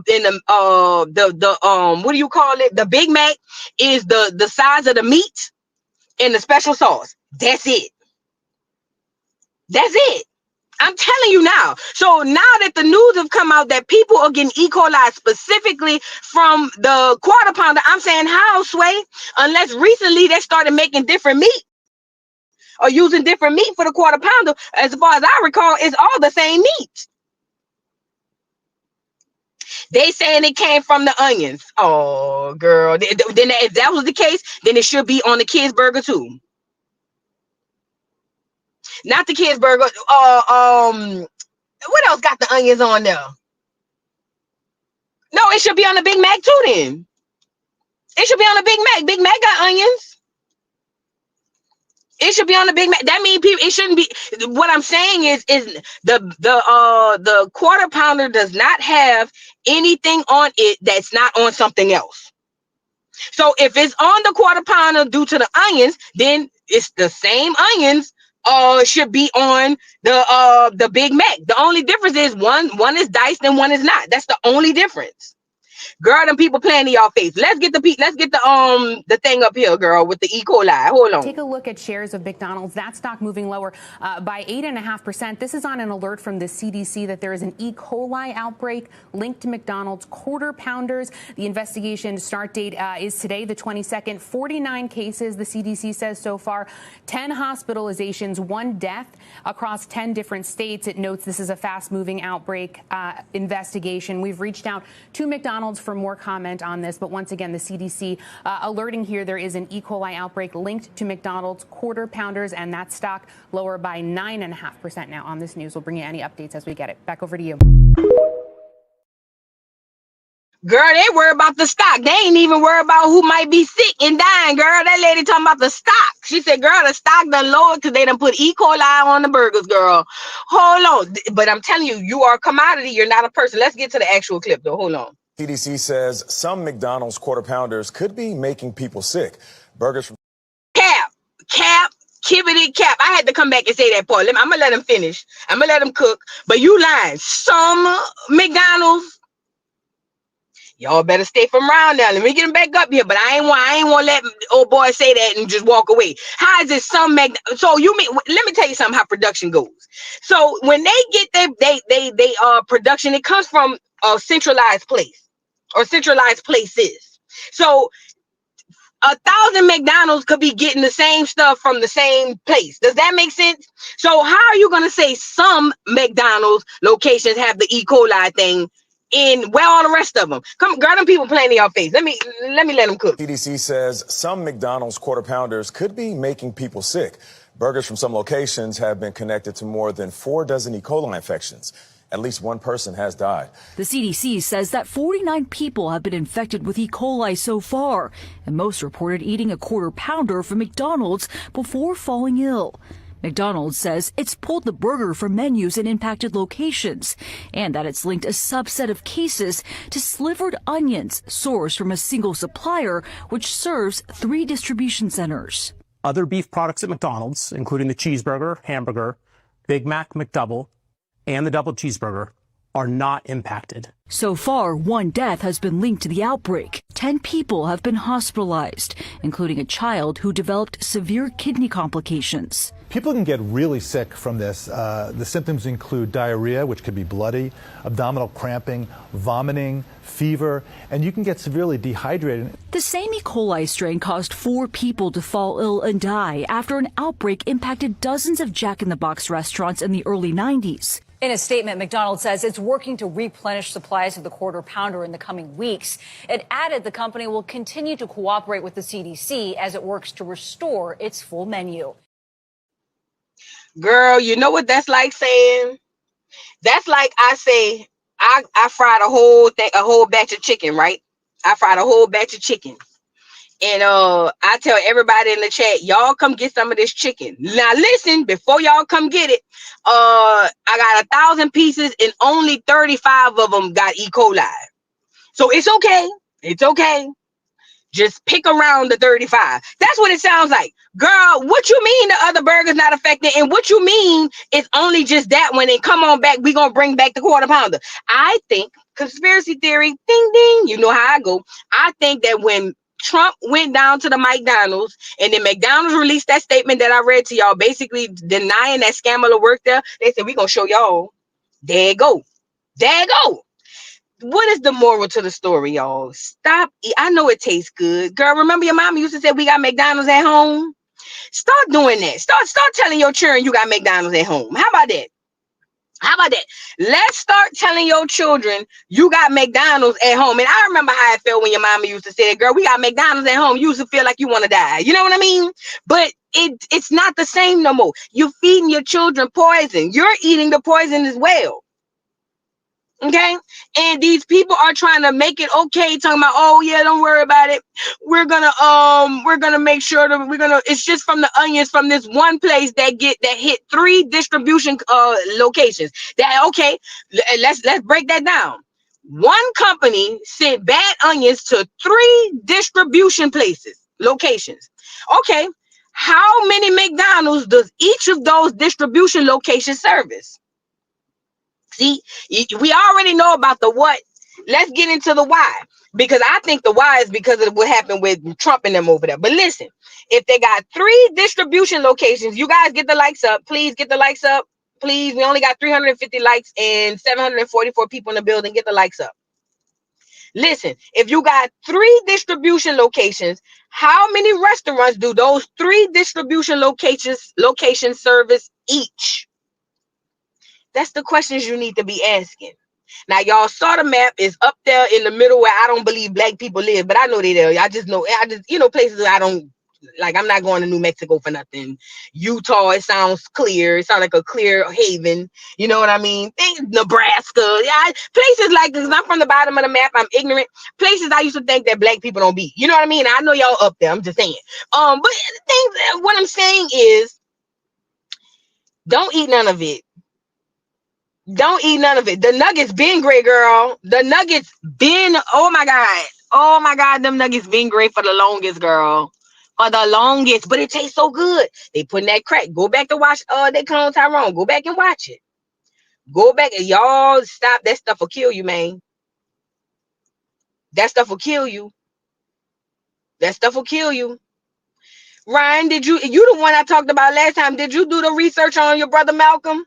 what do you call it? The Big Mac is the size of the meat and the special sauce. That's it. That's it. I'm telling you now. So now that the news have come out that people are getting E. coli specifically from the quarter pounder, I'm saying how, Sway? Unless recently they started making different meat. Or using different meat for the quarter pounder. As far as I recall, it's all the same meat. They saying it came from the onions. Oh, girl. Then if that was the case, then it should be on the kids' burger too. Not the kids' burger. What else got the onions on there? No, it should be on the Big Mac too. Then it should be on the Big Mac. Big Mac got onions. It should be on the Big Mac. That means people. It shouldn't be. What I'm saying is the quarter pounder does not have anything on it that's not on something else. So if it's on the quarter pounder due to the onions, then it's the same onions. Should be on the Big Mac. The only difference is one is diced and one is not. That's the only difference. Girl, them people playing in y'all face. Let's get the thing up here, girl, with the E. coli. Hold on. Take a look at shares of McDonald's. That stock moving lower by 8.5%. This is on an alert from the CDC that there is an E. coli outbreak linked to McDonald's quarter pounders. The investigation start date is today, the 22nd. 49 cases, the CDC says so far. 10 hospitalizations, 1 death across 10 different states. It notes this is a fast-moving outbreak investigation. We've reached out to McDonald's for more comment on this, but once again, the CDC alerting here there is an E. coli outbreak linked to McDonald's quarter pounders, and that stock lower by 9.5% now. On this news, we'll bring you any updates as we get it. Back over to you. Girl, they worry about the stock. They ain't even worry about who might be sick and dying, girl. That lady talking about the stock. She said, girl, the stock done lowered because they done put E. coli on the burgers, girl. Hold on. But I'm telling you, you are a commodity. You're not a person. Let's get to the actual clip, though. Hold on. CDC says some McDonald's quarter pounders could be making people sick. Burgers from Cap, kibbity cap. I had to come back and say that part. I'm going to let them finish. I'm going to let them cook. But you lying. Some McDonald's, y'all better stay from around now. Let me get him back up here. But I ain't want to let old boy say that and just walk away. How is it some so you mean, let me tell you something how production goes. So when they get they production, it comes from a centralized place or centralized places. So 1,000 McDonald's could be getting the same stuff from the same place. Does that make sense? So how are you going to say some McDonald's locations have the E. coli thing in where all the rest of them? Come, girl, them people playing in your face. Let me let them cook. CDC says some McDonald's quarter pounders could be making people sick. Burgers from some locations have been connected to more than 4 dozen E. coli infections. At least one person has died. The CDC says that 49 people have been infected with E. coli so far, and most reported eating a quarter pounder from McDonald's before falling ill. McDonald's says it's pulled the burger from menus in impacted locations and that it's linked a subset of cases to slivered onions sourced from a single supplier, which serves 3 distribution centers. Other beef products at McDonald's, including the cheeseburger, hamburger, Big Mac, McDouble, and the double cheeseburger, are not impacted. So far, 1 death has been linked to the outbreak. 10 people have been hospitalized, including a child who developed severe kidney complications. People can get really sick from this. The symptoms include diarrhea, which could be bloody, abdominal cramping, vomiting, fever, and you can get severely dehydrated. The same E. coli strain caused 4 people to fall ill and die after an outbreak impacted dozens of Jack in the Box restaurants in the early 90s. In a statement, McDonald's says it's working to replenish supplies of the quarter pounder in the coming weeks. It added the company will continue to cooperate with the CDC as it works to restore its full menu. Girl, you know what that's like saying? That's like I say, I fried a whole batch of chicken, right? I fried a whole batch of chicken. And I tell everybody in the chat, y'all come get some of this chicken. Now listen, before y'all come get it, I got 1,000 pieces and only 35 of them got E. coli. So it's okay. It's okay. Just pick around the 35. That's what it sounds like. Girl, what you mean the other burger's not affected? And what you mean it's only just that one? And come on back, we gonna bring back the quarter pounder. I think, conspiracy theory, ding ding, you know how I go. I think that when Trump went down to the McDonald's and then McDonald's released that statement that I read to y'all, basically denying that Kamala worked there, they said, we gonna show y'all. There you go. There you go. What is the moral to the story, y'all? Stop. I know it tastes good. Girl, remember your mama used to say we got McDonald's at home? Start doing that. Start telling your children you got McDonald's at home. How about that? How about that? Let's start telling your children you got McDonald's at home. And I remember how it felt when your mama used to say, girl, we got McDonald's at home. You used to feel like you want to die. You know what I mean? But it's not the same no more. You're feeding your children poison. You're eating the poison as well. Okay, and these people are trying to make it okay, talking about, oh yeah, don't worry about it. We're gonna make sure that it's just from the onions from this one place that hit 3 distribution locations. That okay, let's break that down. One company sent bad onions to 3 distribution locations. Okay, how many McDonald's does each of those distribution locations service? See, we already know about the what. Let's get into the why. Because I think the why is because of what happened with Trump and them over there. But listen, if they got 3 distribution locations, you guys get the likes up. Please get the likes up. Please. We only got 350 likes and 744 people in the building. Get the likes up. Listen, if you got 3 distribution locations, how many restaurants do those 3 distribution locations service each? That's the questions you need to be asking. Now, y'all saw the map is up there in the middle where I don't believe black people live, but I know they there. I just places I don't like. I'm not going to New Mexico for nothing. Utah, it sounds clear. It sounds like a clear haven. You know what I mean? Nebraska, yeah, places like this. I'm from the bottom of the map. I'm ignorant. Places I used to think that black people don't be. You know what I mean? I know y'all up there. I'm just saying. But what I'm saying is, don't eat none of it. Don't eat none of it. The nuggets been great, girl. The nuggets been, oh my God, them nuggets been great for the longest, girl. For the longest, but it tastes so good. They putting that crack. Go back to watch They Clone Tyrone. Go back and watch it. Go back and y'all stop. That stuff will kill you, man. That stuff will kill you. That stuff will kill you. Ryan, you the one I talked about last time. Did you do the research on your brother Malcolm?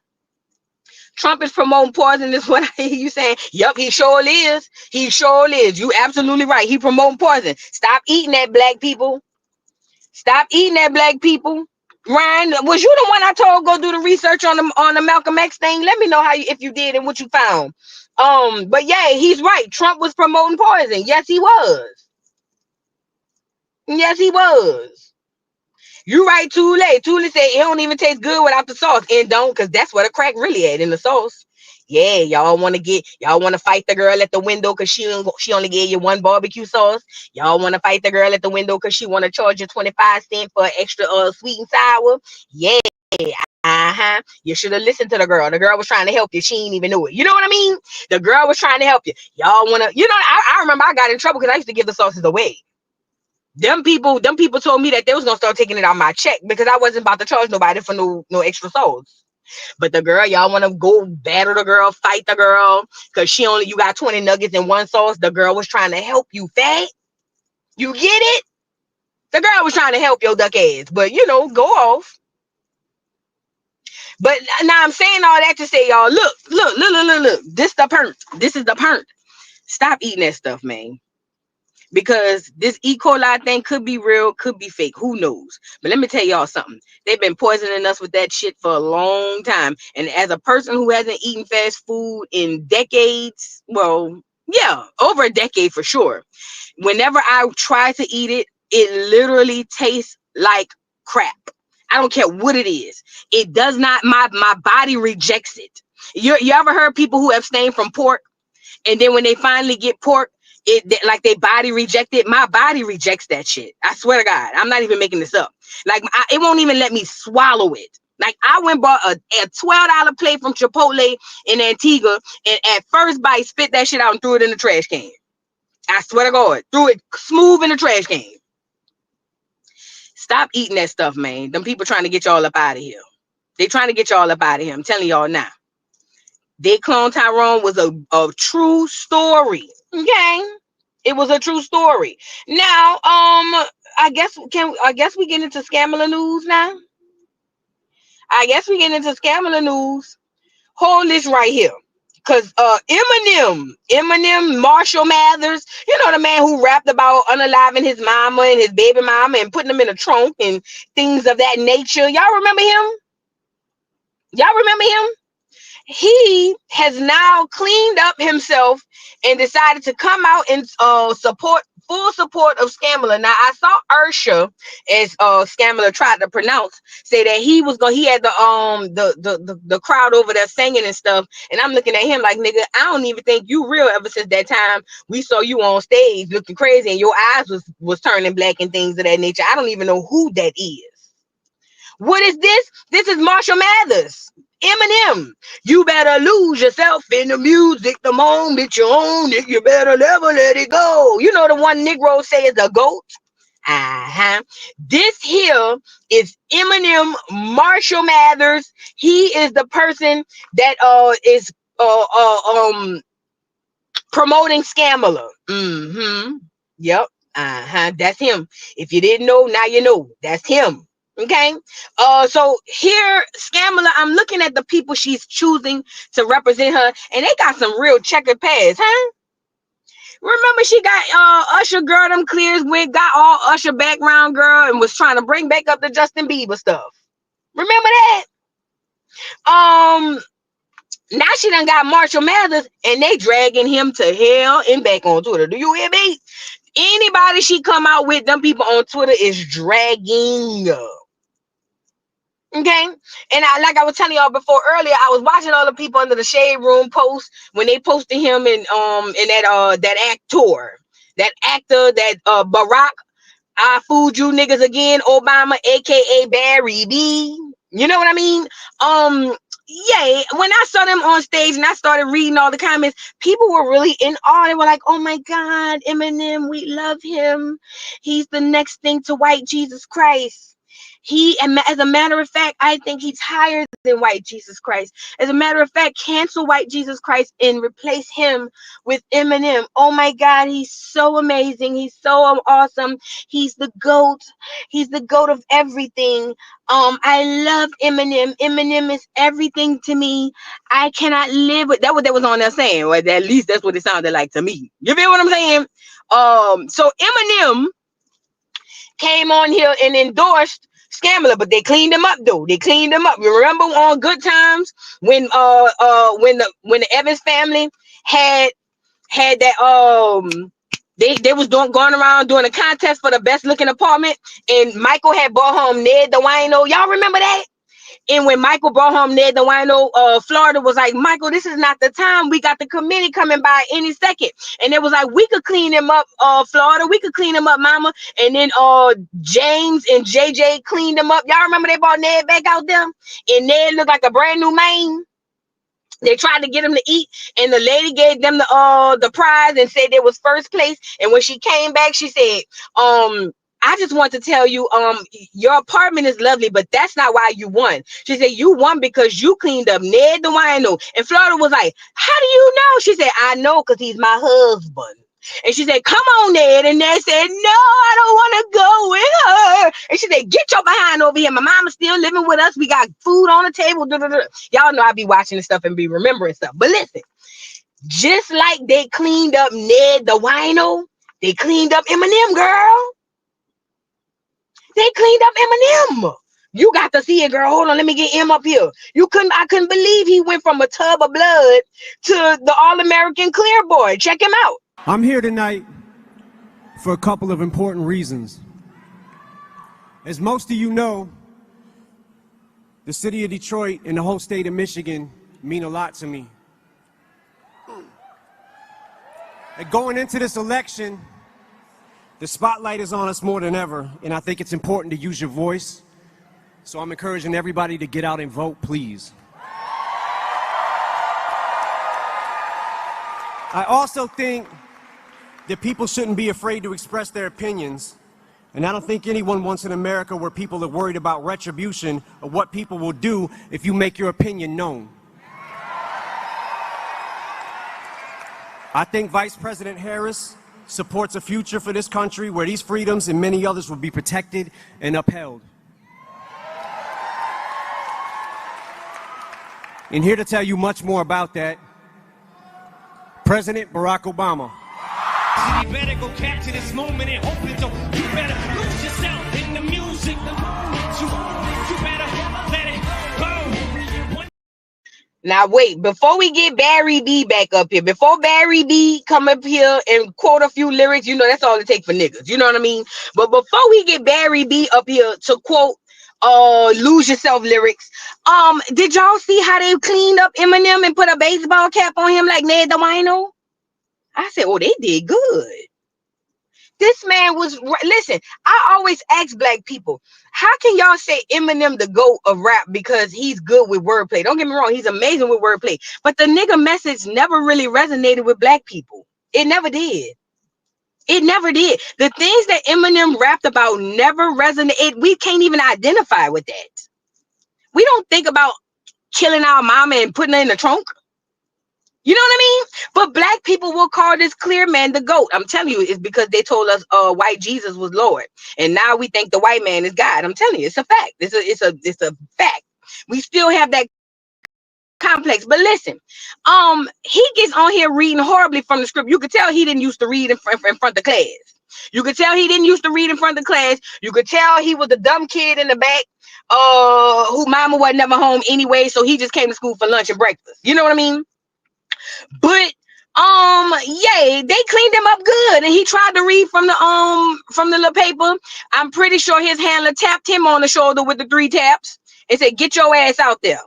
Trump is promoting poison, is what I hear you saying. Yep, he sure is. He sure is. You absolutely right. He promoting poison. Stop eating that, black people. Stop eating that, black people. Ryan, was you the one I told go do the research on the Malcolm X thing? Let me know if you did and what you found. But yeah, he's right. Trump was promoting poison. Yes, he was. Yes, he was. You right, Tule. Tule said it don't even taste good without the sauce. And don't, because that's what a crack really at, in the sauce. Yeah, y'all want to fight the girl at the window because she only gave you one barbecue sauce. Y'all want to fight the girl at the window because she want to charge you 25 cents for extra sweet and sour. Yeah. You should have listened to the girl. The girl was trying to help you. She ain't even know it. You know what I mean? The girl was trying to help you. Y'all want to, I remember I got in trouble because I used to give the sauces away. Them people told me that they was gonna start taking it out my check because I wasn't about to charge nobody for no extra sauce. But the girl, y'all want to go battle the girl, fight the girl because you got 20 nuggets in one sauce. The girl was trying to help you, fat. You get it? The girl was trying to help your duck ass, but go off. But now I'm saying all that to say, y'all, look. This is the pernt. Stop eating that stuff, man. Because this E. coli thing could be real, could be fake. Who knows? But let me tell y'all something. They've been poisoning us with that shit for a long time. And as a person who hasn't eaten fast food in decades, well, yeah, over a decade for sure. Whenever I try to eat it, it literally tastes like crap. I don't care what it is. It does not, my body rejects it. You ever heard people who abstain from pork? And then when they finally get pork, like their body reject it. My body rejects that shit. I swear to God, I'm not even making this up. Like it won't even let me swallow it. Like I went and bought a $12 plate from Chipotle in Antigua, and at first bite spit that shit out and threw it in the trash can. I swear to God, threw it smooth in the trash can. Stop eating that stuff, man. Them people trying to get y'all up out of here. They trying to get y'all up out of here. I'm telling y'all now. They clone Tyrone was a true story. Okay, it was a true story. Now, I guess we get into scammer news now. I guess we get into scammer news. Hold this right here, cause Eminem, Marshall Mathers, the man who rapped about unaliving his mama and his baby mama and putting them in a trunk and things of that nature. Y'all remember him? He has now cleaned up himself and decided to come out and full support of Scamala. Now I saw Ursha, as Scamala tried to pronounce, say that he had the crowd over there singing and stuff, and I'm looking at him like, nigga, I don't even think you real. Ever since that time we saw you on stage looking crazy and your eyes was turning black and things of that nature, I don't even know who that is. What is this? This is Marshall Mathers. Eminem, you better lose yourself in the music the moment you own it. You better never let it go. You know the one Negro say is a goat? This here is Eminem Marshall Mathers. He is the person that is promoting Scamala. Yep. That's him. If you didn't know, now you know. That's him. Okay, so here, Scamala, I'm looking at the people she's choosing to represent her, and they got some real checkered past, huh? Remember, she got Usher girl, them clears with, got all Usher background girl, and was trying to bring back up the Justin Bieber stuff. Remember that? Now she done got Marshall Mathers, and they dragging him to hell and back on Twitter. Do you hear me? Anybody she come out with, them people on Twitter is dragging. Okay, and like I was telling y'all before earlier, I was watching all the people under the Shade Room post when they posted him in that actor, that Barrack, I fooled you niggas again, Obama, aka Barry B. You know what I mean? Yeah, when I saw them on stage and I started reading all the comments, people were really in awe. They were like, oh my God, Eminem, we love him. He's the next thing to white Jesus Christ. As a matter of fact, I think he's higher than white Jesus Christ. As a matter of fact, cancel white Jesus Christ and replace him with Eminem. Oh my God, he's so amazing. He's so awesome. He's the GOAT. He's the GOAT of everything. I love Eminem. Eminem is everything to me. I cannot live with that. What that was on there saying, or at least that's what it sounded like to me. You feel what I'm saying? So Eminem came on here and endorsed Scamala, but they cleaned him up though. They cleaned him up. You remember on Good Times when the Evans family had that They was going around doing a contest for the best looking apartment, and Michael had brought home Ned the wino. Y'all remember that? And when Michael brought home Ned the wino, Florida was like, Michael, this is not the time. We got the committee coming by any second. And it was like, we could clean him up, Florida. We could clean him up, mama. And then James and JJ cleaned him up. Y'all remember they brought Ned back out there? And Ned looked like a brand new man. They tried to get him to eat, and the lady gave them the prize and said it was first place. And when she came back, she said, I just want to tell you, your apartment is lovely, but that's not why you won. She said, you won because you cleaned up Ned the wino. And Florida was like, how do you know? She said, I know because he's my husband. And she said, come on, Ned. And Ned said, no, I don't want to go with her. And she said, get your behind over here. My mama's still living with us. We got food on the table. Y'all know I be watching this stuff and be remembering stuff. But listen, just like they cleaned up Ned the wino, they cleaned up Eminem, girl. They cleaned up Eminem. You got to see it, girl. Hold on, let me get him up here. I couldn't believe he went from a tub of blood to the All-American Clear Boy. Check him out. I'm here tonight for a couple of important reasons. As most of you know, the city of Detroit and the whole state of Michigan mean a lot to me. And going into this election, the spotlight is on us more than ever, and I think it's important to use your voice. So I'm encouraging everybody to get out and vote, please. I also think that people shouldn't be afraid to express their opinions. And I don't think anyone wants an America where people are worried about retribution or what people will do if you make your opinion known. I think Vice President Harris supports a future for this country where these freedoms and many others will be protected and upheld. And here to tell you much more about that, President Barack Obama. You better go capture this moment and open it. You better lose yourself in the music. The moment you better let it go. Now wait, before we get Barry B back up here, before Barry B come up here and quote a few lyrics, you know that's all it takes for niggas. You know what I mean? But before we get Barry B up here to quote Lose Yourself lyrics, did y'all see how they cleaned up Eminem and put a baseball cap on him like Ned the wino? I said, oh, they did good. This man was, listen, I always ask black people, how can y'all say Eminem the GOAT of rap because he's good with wordplay? Don't get me wrong, he's amazing with wordplay. But the nigga message never really resonated with black people. It never did. It never did. The things that Eminem rapped about never resonated. We can't even identify with that. We don't think about killing our mama and putting her in the trunk. You know what I mean? But black people will call this clear man the GOAT. I'm telling you, it's because they told us white Jesus was Lord. And now we think the white man is God. I'm telling you, it's a fact. It's a fact. We still have that complex. But listen, he gets on here reading horribly from the script. You could tell he didn't used to read in front of class. You could tell he didn't used to read in front of the class. You could tell he was the dumb kid in the back who mama wasn't never home anyway, so he just came to school for lunch and breakfast. You know what I mean? But yeah, they cleaned him up good, and he tried to read from the little paper. I'm pretty sure his handler tapped him on the shoulder with the 3 taps and said, get your ass out there.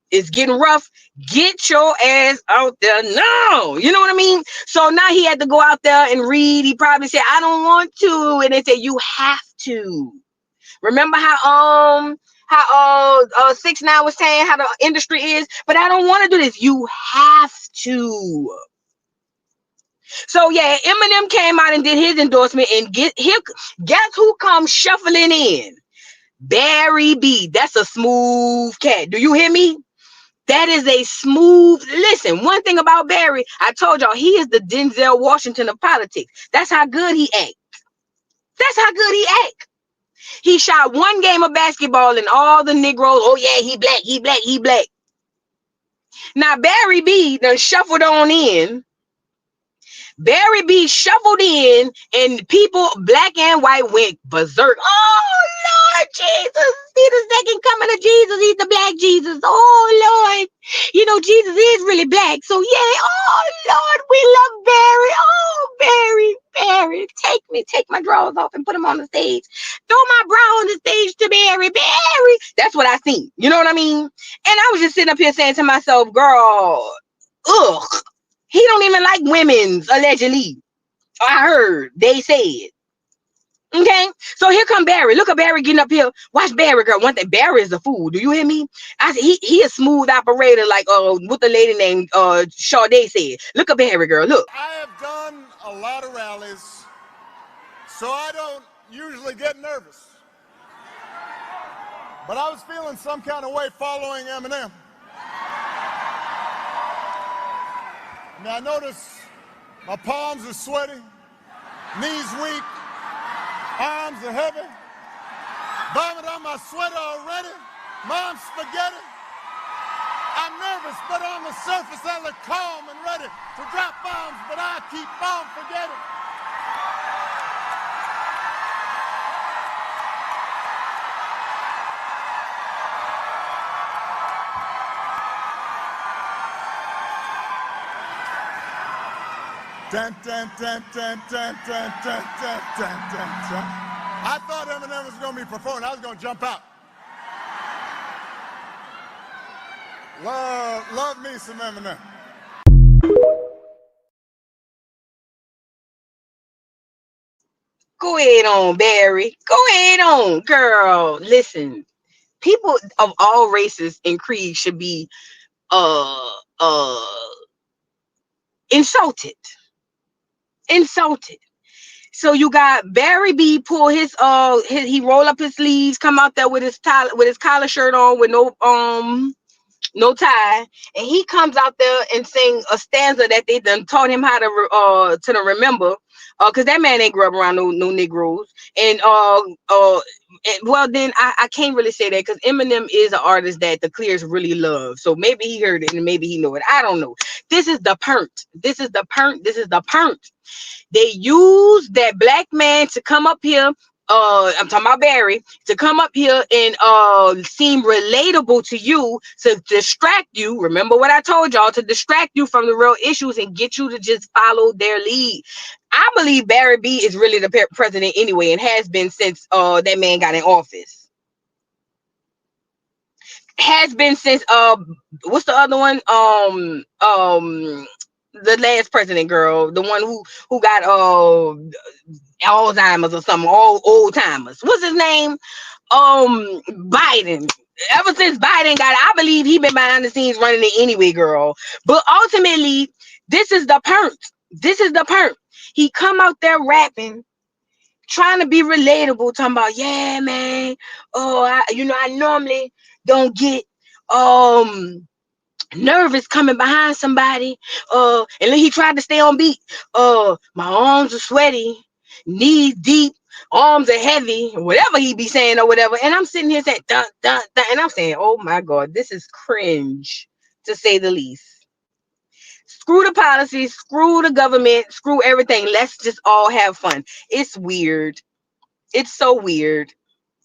It's getting rough. Get your ass out there now. You know what I mean? So now he had to go out there and read. He probably said, I don't want to. And they said, you have to. Remember how 6ix9ine was saying how the industry is, but I don't want to do this. You have to. So yeah, Eminem came out and did his endorsement, and guess who comes shuffling in? Barry B. That's a smooth cat. Do you hear me? That is a smooth. Listen, one thing about Barry, I told y'all, he is the Denzel Washington of politics. That's how good he acts. That's how good he acts. He shot 1 game of basketball and all the Negroes, oh yeah, he black, he black, he black. Now Barry B done shuffled on in. Barry B shuffled in, and people, black and white, went berserk. Oh Lord Jesus, see the second coming of Jesus. He's the black Jesus. Oh Lord, you know Jesus is really black. So yeah, oh Lord, we love Barry. Oh Barry, Barry, take my drawers off and put them on the stage. Throw my bra on the stage to Barry. That's what I seen. You know what I mean? And I was just sitting up here saying to myself, girl, ugh, he don't even like women's, allegedly. I heard, they said. Okay, so here come Barry. Look at Barry getting up here. Watch Barry, girl. One thing, Barry is a fool. Do you hear me? I said he a smooth operator, like what the lady named Sade said. Look at Barry, girl. Look. I have done a lot of rallies, so I don't usually get nervous. But I was feeling some kind of way following Eminem. I mean, I notice my palms are sweaty, knees weak, arms are heavy, vomit on my sweater already, mom's spaghetti. I'm nervous, but on the surface I look calm and ready to drop bombs, but I keep on forgetting. Dun, dun, dun, dun, dun, dun, dun, dun, dun, dun, dun. I thought Eminem was going to be performing. I was going to jump out. Love me some Eminem. Go ahead on, Barry. Go ahead on, girl. Listen, people of all races and creeds should be insulted. So you got Barry B pull his he roll up his sleeves, come out there with his collar shirt on with no tie, and he comes out there and sing a stanza that they done taught him how to remember, because that man ain't grew up around no Negroes, and well then I can't really say that because Eminem is an artist that the Clears really love, so maybe he heard it and maybe he know it. I don't know. This is the pernt. They use that black man to come up here. I'm talking about Barry, to come up here and seem relatable to you, to distract you. Remember what I told y'all, to distract you from the real issues and get you to just follow their lead. I believe Barry B is really the president anyway, and has been since that man got in office. Has been since what's the other one? The last president, girl, the one who got Alzheimer's or something, all old timers. What's his name? Biden. Ever since Biden got it, I believe he been behind the scenes running it anyway, girl. But ultimately, this is the perk. He come out there rapping, trying to be relatable, talking about, yeah, man. I normally don't get nervous coming behind somebody, and then he tried to stay on beat. My arms are sweaty, knees deep, arms are heavy, whatever he be saying or whatever. And I'm sitting here saying dun, dun, dun, and I'm saying, oh my God, this is cringe to say the least. Screw the policies, screw the government, screw everything. Let's just all have fun. It's weird. It's so weird.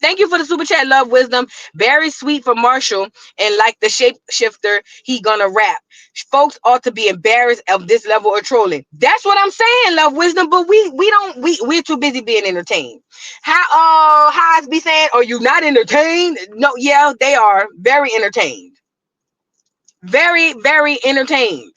Thank you for the super chat, Love Wisdom. Very sweet for Marshall, and like the shapeshifter, he gonna rap. Folks ought to be embarrassed of this level of trolling. That's what I'm saying, Love Wisdom. But we're too busy being entertained. How Highs be saying, are you not entertained? No, yeah, they are very entertained. Very, very entertained.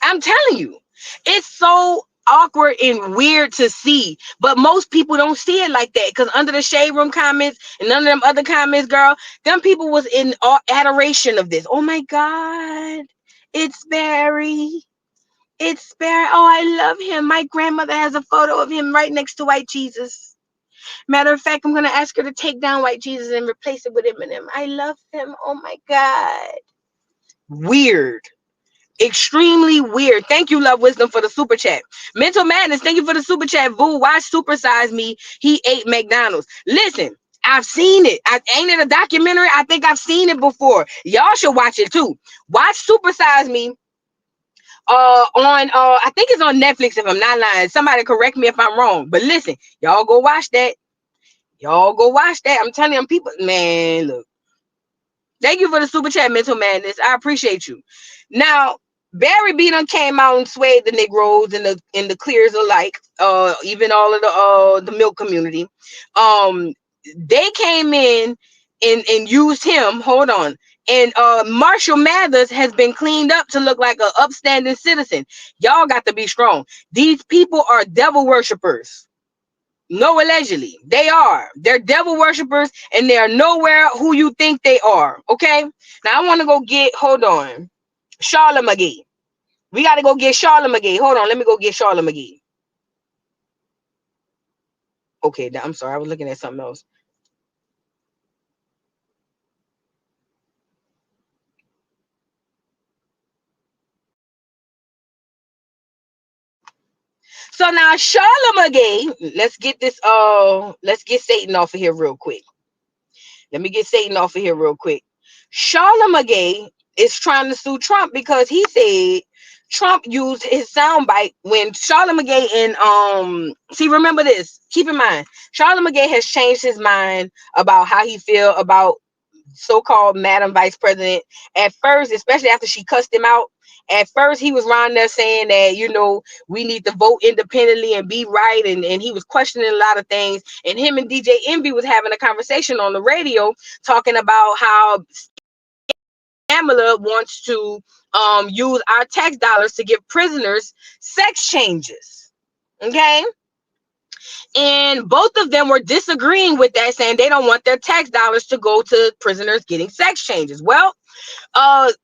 I'm telling you, it's so awkward and weird to see, but most people don't see it like that, because under the shade room comments and none of them other comments, girl, them people was in adoration of this. Oh my God, it's Barry. Oh, I love him. My grandmother has a photo of him right next to White Jesus. Matter of fact, I'm gonna ask her to take down White Jesus and replace it with Eminem. I love him. Oh my God. Weird. Extremely weird. Thank you, Love Wisdom, for the super chat. Mental Madness, thank you for the super chat. Boo, watch Supersize Me. He ate McDonald's. Listen, I've seen it. Ain't it a documentary? I think I've seen it before. Y'all should watch it too. Watch Supersize Me. On I think it's on Netflix, if I'm not lying. Somebody correct me if I'm wrong. But listen, y'all go watch that. I'm telling them, people, man, look. Thank you for the super chat, Mental Madness. I appreciate you. Now, Barry B done came out and swayed the Negroes and the clears alike, even all of the milk community. They came in and used him. Hold on. And Marshall Mathers has been cleaned up to look like an upstanding citizen. Y'all got to be strong. These people are devil worshippers. No, allegedly. They are. They're devil worshippers, and they are nowhere who you think they are. Okay? Now, I want to go get, hold on, Charlamagne. We got to go get Charlamagne. Hold on. Let me go get Charlamagne. Okay, I'm sorry. I was looking at something else. So now Charlamagne, let's get Satan off of here real quick. Let me get Satan off of here real quick. Charlamagne is trying to sue Trump because he said Trump used his soundbite when Charlamagne and see, remember this, keep in mind, Charlamagne has changed his mind about how he feel about so-called Madam Vice President. At first, especially after she cussed him out, at first he was around there saying that, you know, we need to vote independently and be right, and he was questioning a lot of things. And him and DJ Envy was having a conversation on the radio talking about how Kamala wants to use our tax dollars to give prisoners sex changes. Okay? And both of them were disagreeing with that, saying they don't want their tax dollars to go to prisoners getting sex changes. Well,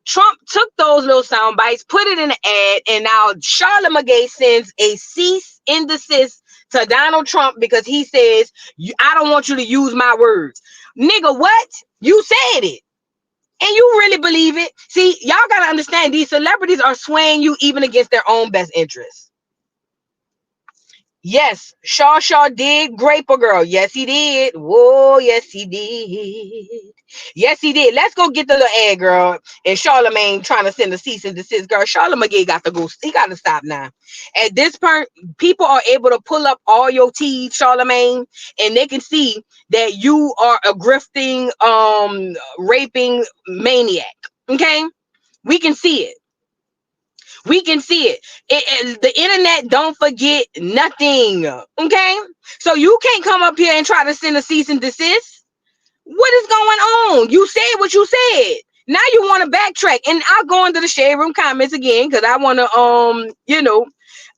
Trump took those little sound bites, put it in an ad, and now Charlamagne sends a cease and desist to Donald Trump because he says, I don't want you to use my words. Nigga, what? You said it. And you really believe it? See, y'all got to understand, these celebrities are swaying you even against their own best interests. Yes, Shaw did grape a girl. Yes, he did. Whoa, yes, he did. Yes, he did. Let's go get the little ad, girl. And Charlamagne trying to send a cease and desist, girl. Charlamagne got to go. He got to stop now. At this point, people are able to pull up all your teeth, Charlamagne, and they can see that you are a grifting, raping maniac. Okay? We can see it. We can see it. The internet don't forget nothing. Okay? So you can't come up here and try to send a cease and desist. What is going on? You said what you said. Now you want to backtrack. And I'll go into the shade room comments again because I want to,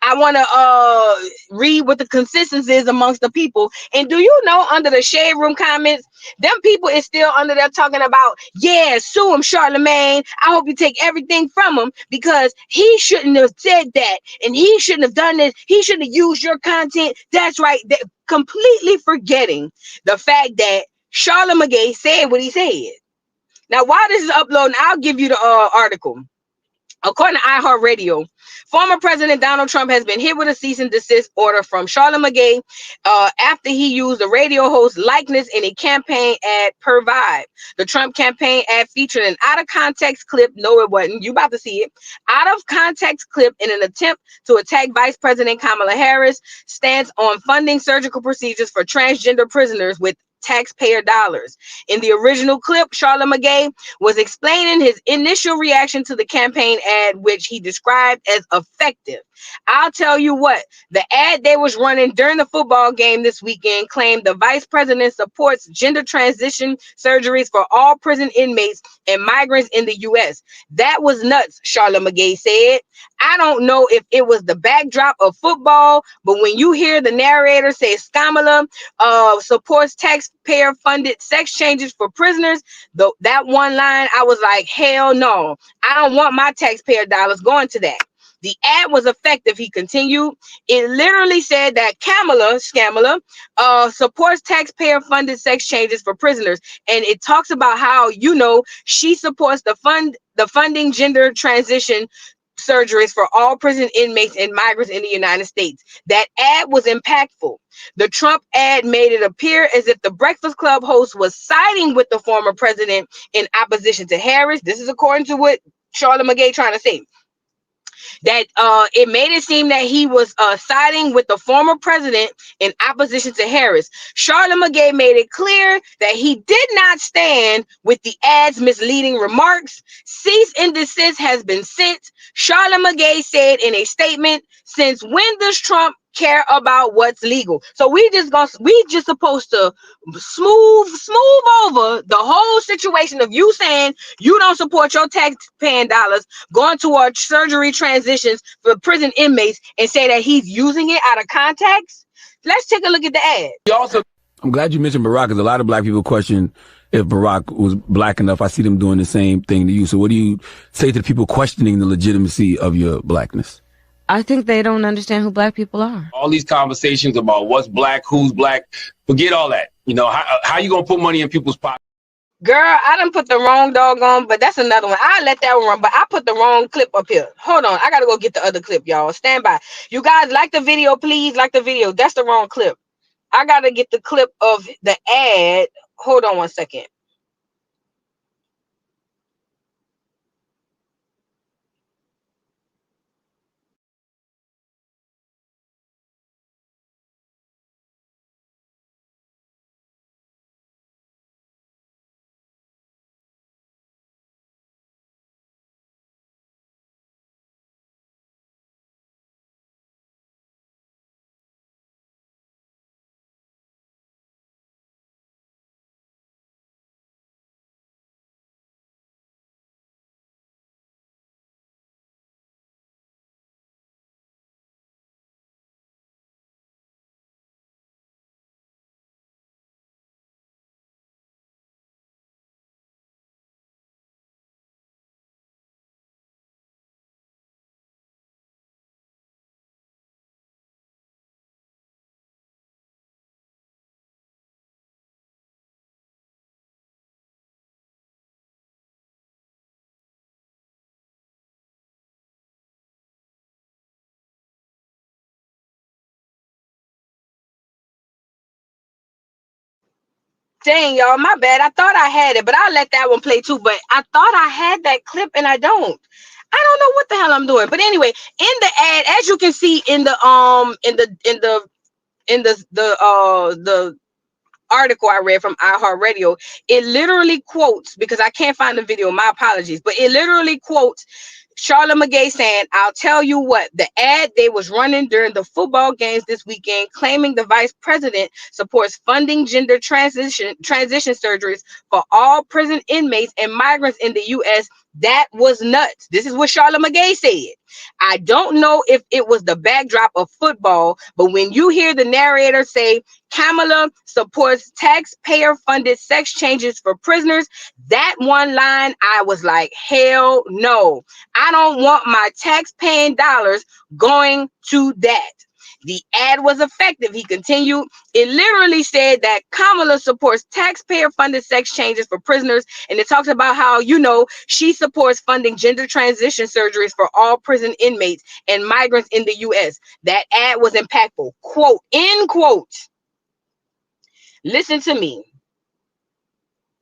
I want to read what the consistency is amongst the people. And do you know, under the shade room comments, them people is still under there talking about, yeah, sue him, Charlamagne. I hope you take everything from him because he shouldn't have said that and he shouldn't have done this. He shouldn't have used your content. That's right. They're completely forgetting the fact that Charlamagne said what he said. Now, while this is uploading, I'll give you the article. According to iHeartRadio, former President Donald Trump has been hit with a cease and desist order from Charlamagne after he used a radio host likeness in a campaign ad per Vibe. The Trump campaign ad featured an out-of-context clip. No, it wasn't. You about to see it. Out-of-context clip in an attempt to attack Vice President Kamala Harris' stance on funding surgical procedures for transgender prisoners with taxpayer dollars. In the original clip, Charlamagne was explaining his initial reaction to the campaign ad, which he described as effective. I'll tell you what, the ad they was running during the football game this weekend claimed the vice president supports gender transition surgeries for all prison inmates and migrants in the U.S. That was nuts, Charlamagne said. I don't know if it was the backdrop of football, but when you hear the narrator say Kamala supports taxpayer-funded sex changes for prisoners, that one line, I was like, hell no. I don't want my taxpayer dollars going to that. The ad was effective, he continued. It literally said that Kamala supports taxpayer-funded sex changes for prisoners. And it talks about how, she supports the funding gender transition surgeries for all prison inmates and migrants in the United States. That ad was impactful. The Trump ad made it appear as if the Breakfast Club host was siding with the former president in opposition to Harris. This is according to what Charlamagne trying to say. that it made it seem that he was siding with the former president in opposition to Harris. Charlamagne made it clear that he did not stand with the ad's misleading remarks. Cease and desist has been sent. Charlamagne said in a statement, "Since when does Trump care about what's legal?" So we just supposed to smooth over the whole situation of you saying you don't support your taxpaying dollars going toward surgery transitions for prison inmates and say that he's using it out of context. Let's take a look at the ad. I'm glad you mentioned Barrack, because a lot of black people question if Barrack was black enough. I see them doing the same thing to you. So what do you say to the people questioning the legitimacy of your blackness? I think they don't understand who black people are. All these conversations about what's black, who's black, forget all that. You know, how you gonna put money in people's pockets? Girl, I done put the wrong dog on, but that's another one. I let that one run, but I put the wrong clip up here. Hold on, I gotta go get the other clip, y'all. Stand by. You guys like the video, please like the video. That's the wrong clip. I gotta get the clip of the ad. Hold on one second. Dang, y'all, my bad. I thought I had it, but I'll let that one play too. But I thought I had that clip and I don't. I don't know what the hell I'm doing. But anyway, in the ad, as you can see in the article I read from iHeartRadio, it literally quotes, because I can't find the video, my apologies, but it literally quotes Charlamagne saying, "I'll tell you what, the ad they was running during the football games this weekend, claiming the vice president supports funding gender transition surgeries for all prison inmates and migrants in the U.S. That was nuts." This is what Charlamagne said. "I don't know if it was the backdrop of football, but when you hear the narrator say Kamala supports taxpayer-funded sex changes for prisoners, that one line, I was like, hell no. I don't want my tax-paying dollars going to that." The ad was effective, he continued. It literally said that Kamala supports taxpayer-funded sex changes for prisoners, and it talks about how, you know, she supports funding gender transition surgeries for all prison inmates and migrants in the U.S. That ad was impactful. Quote, end quote. Listen to me.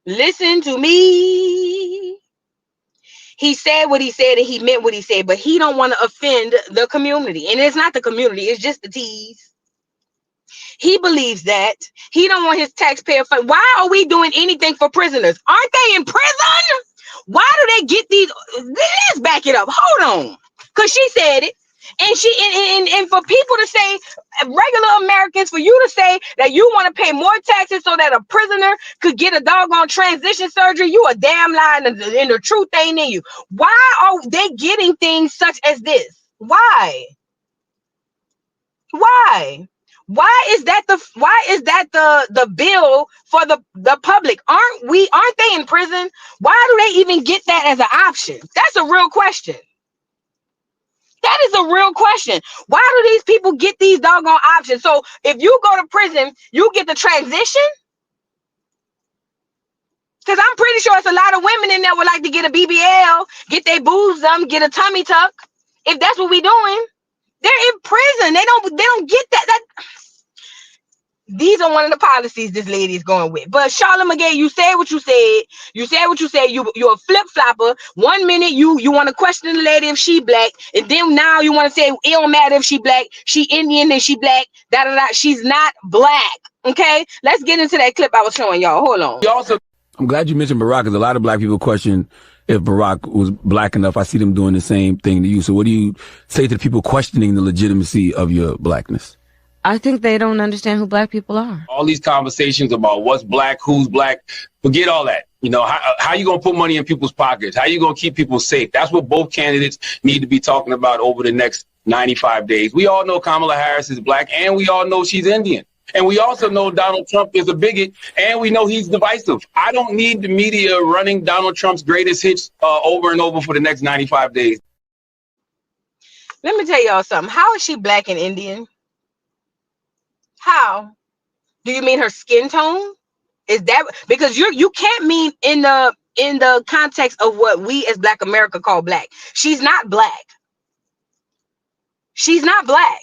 Listen to me. He said what he said and he meant what he said, but he don't want to offend the community. And it's not the community, it's just the tease. He believes that. He don't want his taxpayer fund. Why are we doing anything for prisoners? Aren't they in prison? Why do they get these? Let's back it up. Hold on. Because she said it. And for people to say, regular Americans, for you to say that you want to pay more taxes so that a prisoner could get a doggone transition surgery, you a damn lie, and the truth ain't in you. Why are they getting things such as this? Why? Why? Why is that the bill for the public? Aren't they in prison? Why do they even get that as an option? That's a real question. That is a real question. Why do these people get these doggone options? So if you go to prison, you get the transition? Because I'm pretty sure it's a lot of women in there would like to get a BBL, get their boobs done, get a tummy tuck. If that's what we doing, they're in prison. They don't get that. These are one of the policies this lady is going with. But Charlamagne, you said what you said. You said what you said. You're a flip flopper. 1 minute you want to question the lady if she black, and then now you want to say it don't matter if she black, she Indian and she black. Da da da. She's not black. Okay, let's get into that clip I was showing y'all. Hold on. I'm glad you mentioned Barrack, because a lot of black people question if Barrack was black enough. I see them doing the same thing to you. So what do you say to the people questioning the legitimacy of your blackness? I think they don't understand who black people are. All these conversations about what's black, who's black, forget all that. You know, how you going to put money in people's pockets? How you going to keep people safe? That's what both candidates need to be talking about over the next 95 days. We all know Kamala Harris is black, and we all know she's Indian. And we also know Donald Trump is a bigot, and we know he's divisive. I don't need the media running Donald Trump's greatest hits over and over for the next 95 days. Let me tell y'all something. How is she black and Indian? How? Do you mean her skin tone? Is that because you can't mean in the context of what we as Black America call black. She's not black. She's not black.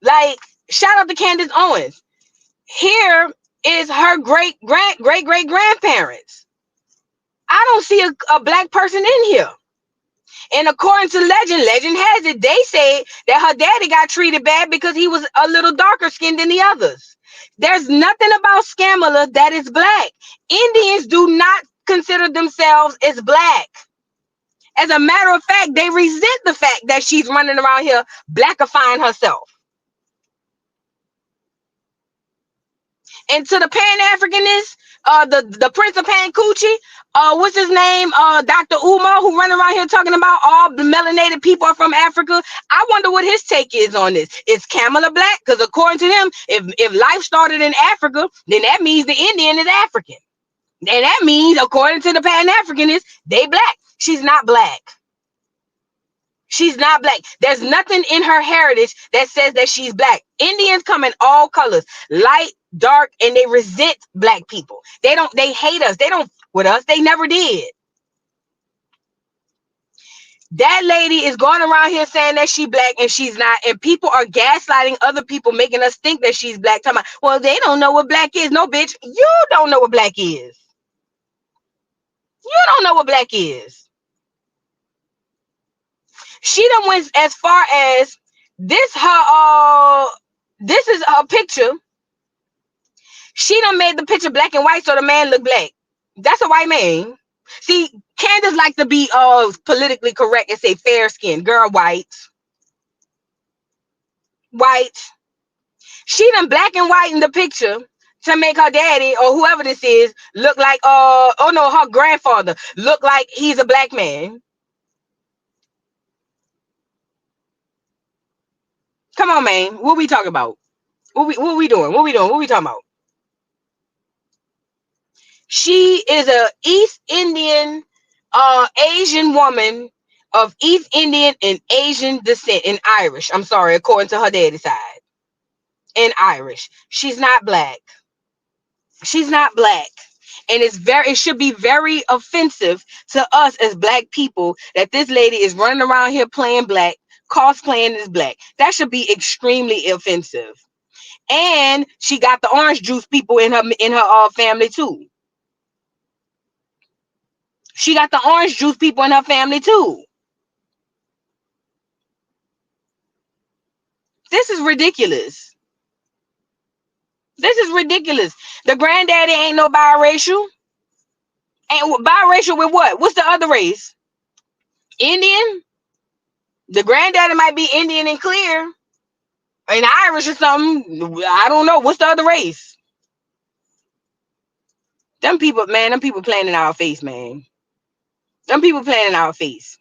Like, shout out to Candace Owens. Here is her great grandparents. I don't see a black person in here. And according to legend has it, they say that her daddy got treated bad because he was a little darker skinned than the others. There's nothing about Kamala that is black. Indians do not consider themselves as black. As a matter of fact, they resent the fact that she's running around here blackifying herself. And to the Pan-Africanists, the Prince of Pan Coochie, what's his name? Dr. Umar, who run around here talking about all the melanated people are from Africa. I wonder what his take is on this. Is Kamala black? Because according to them, if life started in Africa, then that means the Indian is African. And that means, according to the Pan-Africanists, they black. She's not black. She's not black. There's nothing in her heritage that says that she's black. Indians come in all colors, light, dark, and they resent black people. They hate us. They don't with us. They never did. That lady is going around here saying that she's black and she's not, and people are gaslighting other people, making us think that she's black. Talking about, well, they don't know what black is. No, bitch, you don't know what black is. You don't know what black is. She done went as far as this is her picture. She done made the picture black and white so the man look black. That's a white man. See, Candace like to be politically correct and say fair skin. Girl, white. White. She done black and white in the picture to make her daddy or whoever this is look like her grandfather look like he's a black man. Come on, man. What we talking about? What we doing? What we talking about? She is a East Indian, Asian woman of East Indian and Asian descent and Irish. I'm sorry, according to her daddy's side. And Irish. She's not black. She's not black. And it should be very offensive to us as black people that this lady is running around here playing black, cosplaying as black. That should be extremely offensive. And she got the orange juice people in her family too. She got the orange juice people in her family too. This is ridiculous. This is ridiculous. The granddaddy ain't no biracial. Ain't biracial with what? What's the other race? Indian? The granddaddy might be Indian and clear. And Irish or something. I don't know. What's the other race? Them people playing in our face, man. Them people playing in our face.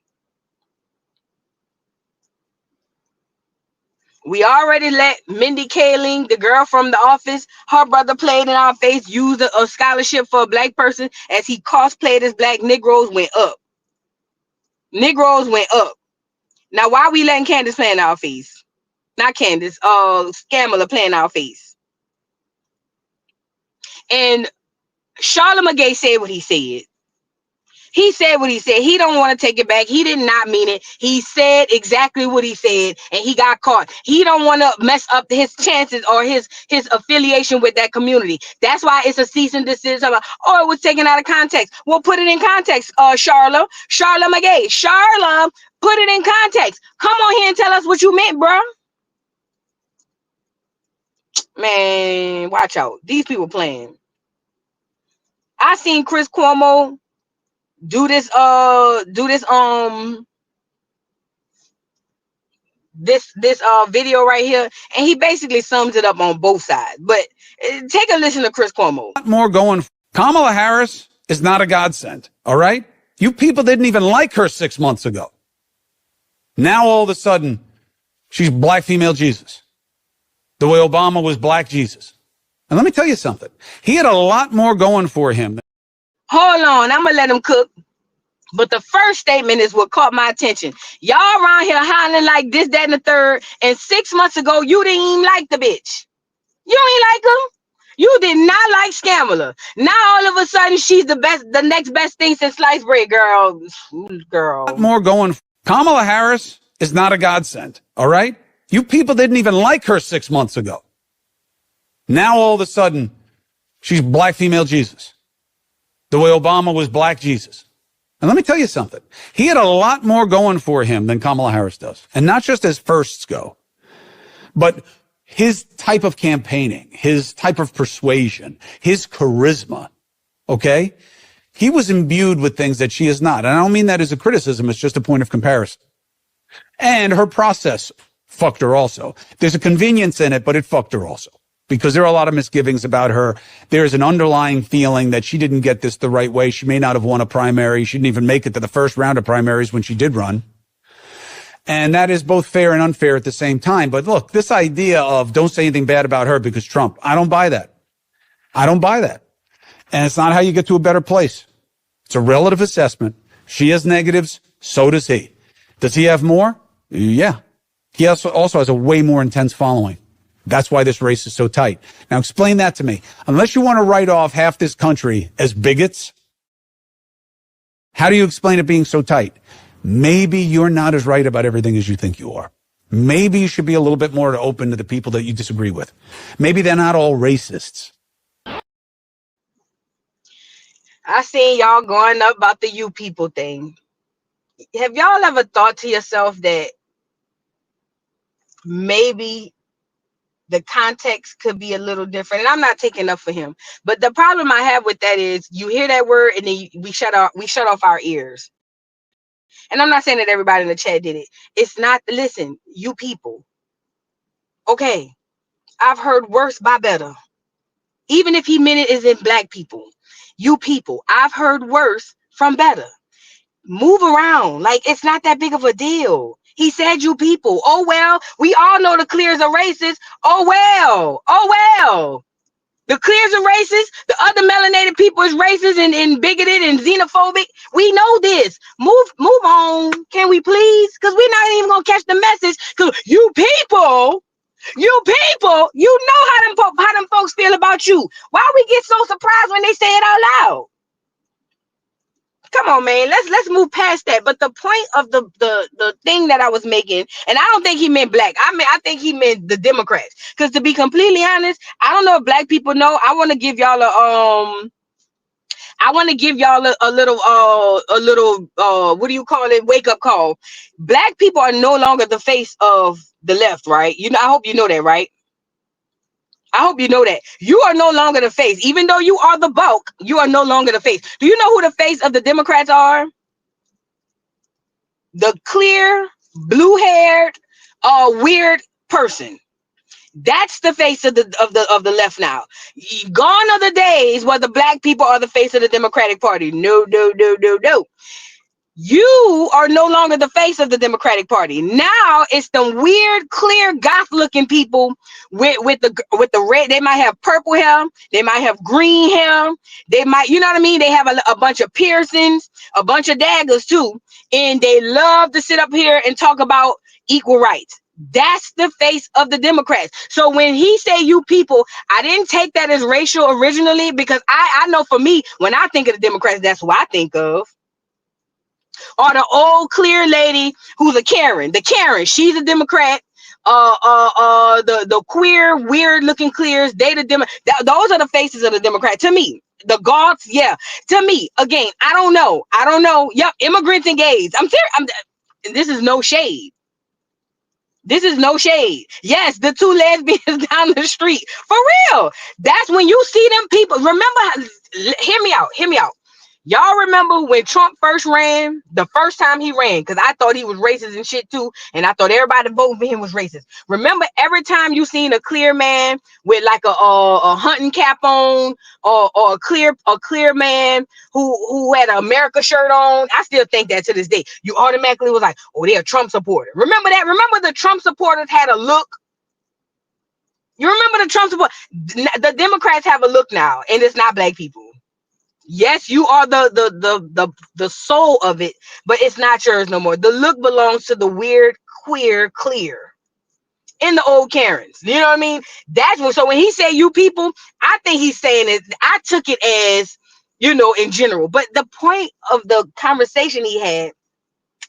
We already let Mindy Kaling, the girl from The Office, her brother played in our face, used a scholarship for a black person as he cosplayed as black. Negroes went up. Negroes went up. Now, why are we letting Candace play in our face? Not Candace, Kamala play in our face. And Charlamagne said what he said. He said what he said. He don't want to take it back. He did not mean it. He said exactly what he said, and he got caught. He don't want to mess up his chances or his affiliation with that community. That's why it's a cease and desist. Oh, it was taken out of context. Well, put it in context, Charlamagne. Charla, put it in context. Come on here and tell us what you meant, bro. Man, watch out. These people playing. I seen Chris Cuomo do this video right here, and he basically sums it up on both sides. But take a listen to Chris Cuomo. More going. Kamala Harris is not a godsend. All right. You people didn't even like her 6 months ago. Now all of a sudden she's black female Jesus, the way Obama was black Jesus. And let me tell you something. He had a lot more going for him. Hold on, I'm gonna let him cook. But the first statement is what caught my attention. Y'all around here hollering like this, that, and the third. And 6 months ago, you didn't even like the bitch. You ain't like her. You did not like Kamala. Now all of a sudden, she's the next best thing since sliced bread, girl. Girl. More going. Kamala Harris is not a godsend. All right. You people didn't even like her 6 months ago. Now all of a sudden, she's black female Jesus, the way Obama was black Jesus. And let me tell you something. He had a lot more going for him than Kamala Harris does. And not just as firsts go, but his type of campaigning, his type of persuasion, his charisma. Okay. He was imbued with things that she is not. And I don't mean that as a criticism. It's just a point of comparison. And her process fucked her also. There's a convenience in it, but it fucked her also. Because there are a lot of misgivings about her. There's an underlying feeling that she didn't get this the right way. She may not have won a primary. She didn't even make it to the first round of primaries when she did run. And that is both fair and unfair at the same time. But look, this idea of don't say anything bad about her because Trump, I don't buy that. I don't buy that. And it's not how you get to a better place. It's a relative assessment. She has negatives. So does he. Does he have more? Yeah. He also has a way more intense following. That's why this race is so tight. Now explain that to me. Unless you want to write off half this country as bigots, how do you explain it being so tight? Maybe you're not as right about everything as you think you are. Maybe you should be a little bit more open to the people that you disagree with. Maybe they're not all racists. I seen y'all going up about the you people thing. Have y'all ever thought to yourself that maybe the context could be a little different? And I'm not taking up for him, but the problem I have with that is you hear that word and then we shut off our ears. And I'm not saying that everybody in the chat did it. It's not. Listen, you people. Okay, I've heard worse by better. Even if he meant it as in black people, you people. I've heard worse from better. Move around. Like it's not that big of a deal. He said you people. Oh, well, we all know the Clears are racist. Oh, well. Oh, well. The Clears are racist. The other melanated people is racist and bigoted and xenophobic. We know this. Move on. Can we please? Because we're not even going to catch the message. Because you people, you know how them folks feel about you. Why we get so surprised when they say it out loud? Come on, man. Let's move past that. But the point of the thing that I was making, and I don't think he meant black. I think he meant the Democrats. Because to be completely honest, I don't know if black people know. I want to give y'all a little what do you call it? Wake up call. Black people are no longer the face of the left, right? You know, I hope you know that, right? I hope you know that. You are no longer the face. Even though you are the bulk, you are no longer the face. Do you know who the face of the Democrats are? The clear, blue-haired, weird person. That's the face of the left now. Gone are the days where the black people are the face of the Democratic Party. No. You are no longer the face of the Democratic Party. Now it's the weird, clear, goth-looking people with the red. They might have purple hair. They might have green hair. They might, you know what I mean? They have a bunch of piercings, a bunch of daggers too, and they love to sit up here and talk about equal rights. That's the face of the Democrats. So when he say you people, I didn't take that as racial originally because I know for me, when I think of the Democrats, that's what I think of. or the old clear lady who's a Karen. The Karen, she's a Democrat. The queer, weird looking clears, they the those are the faces of the Democrat to me. The Goths, yeah, to me. Again, I don't know. Yep, immigrants and gays. I'm serious. This is no shade. This is no shade. Yes, the two lesbians down the street. For real. That's when you see them people. Remember, hear me out. Y'all remember when Trump first ran, the first time he ran, because I thought he was racist and shit too, and I thought everybody voting for him was racist. Remember, every time you seen a clear man with like a hunting cap on, or a clear man who had an America shirt on, I still think that to this day. You automatically was like, oh, they're a Trump supporter. Remember that? Remember the Trump supporters had a look? You remember the Trump supporters? The Democrats have a look now, and it's not black people. Yes, you are the soul of it, but it's not yours no more. The look belongs to the weird, queer, clear, and the old Karens. You know what I mean? That's when. So when he said "you people," I think he's saying it. I took it as, in general. But the point of the conversation he had,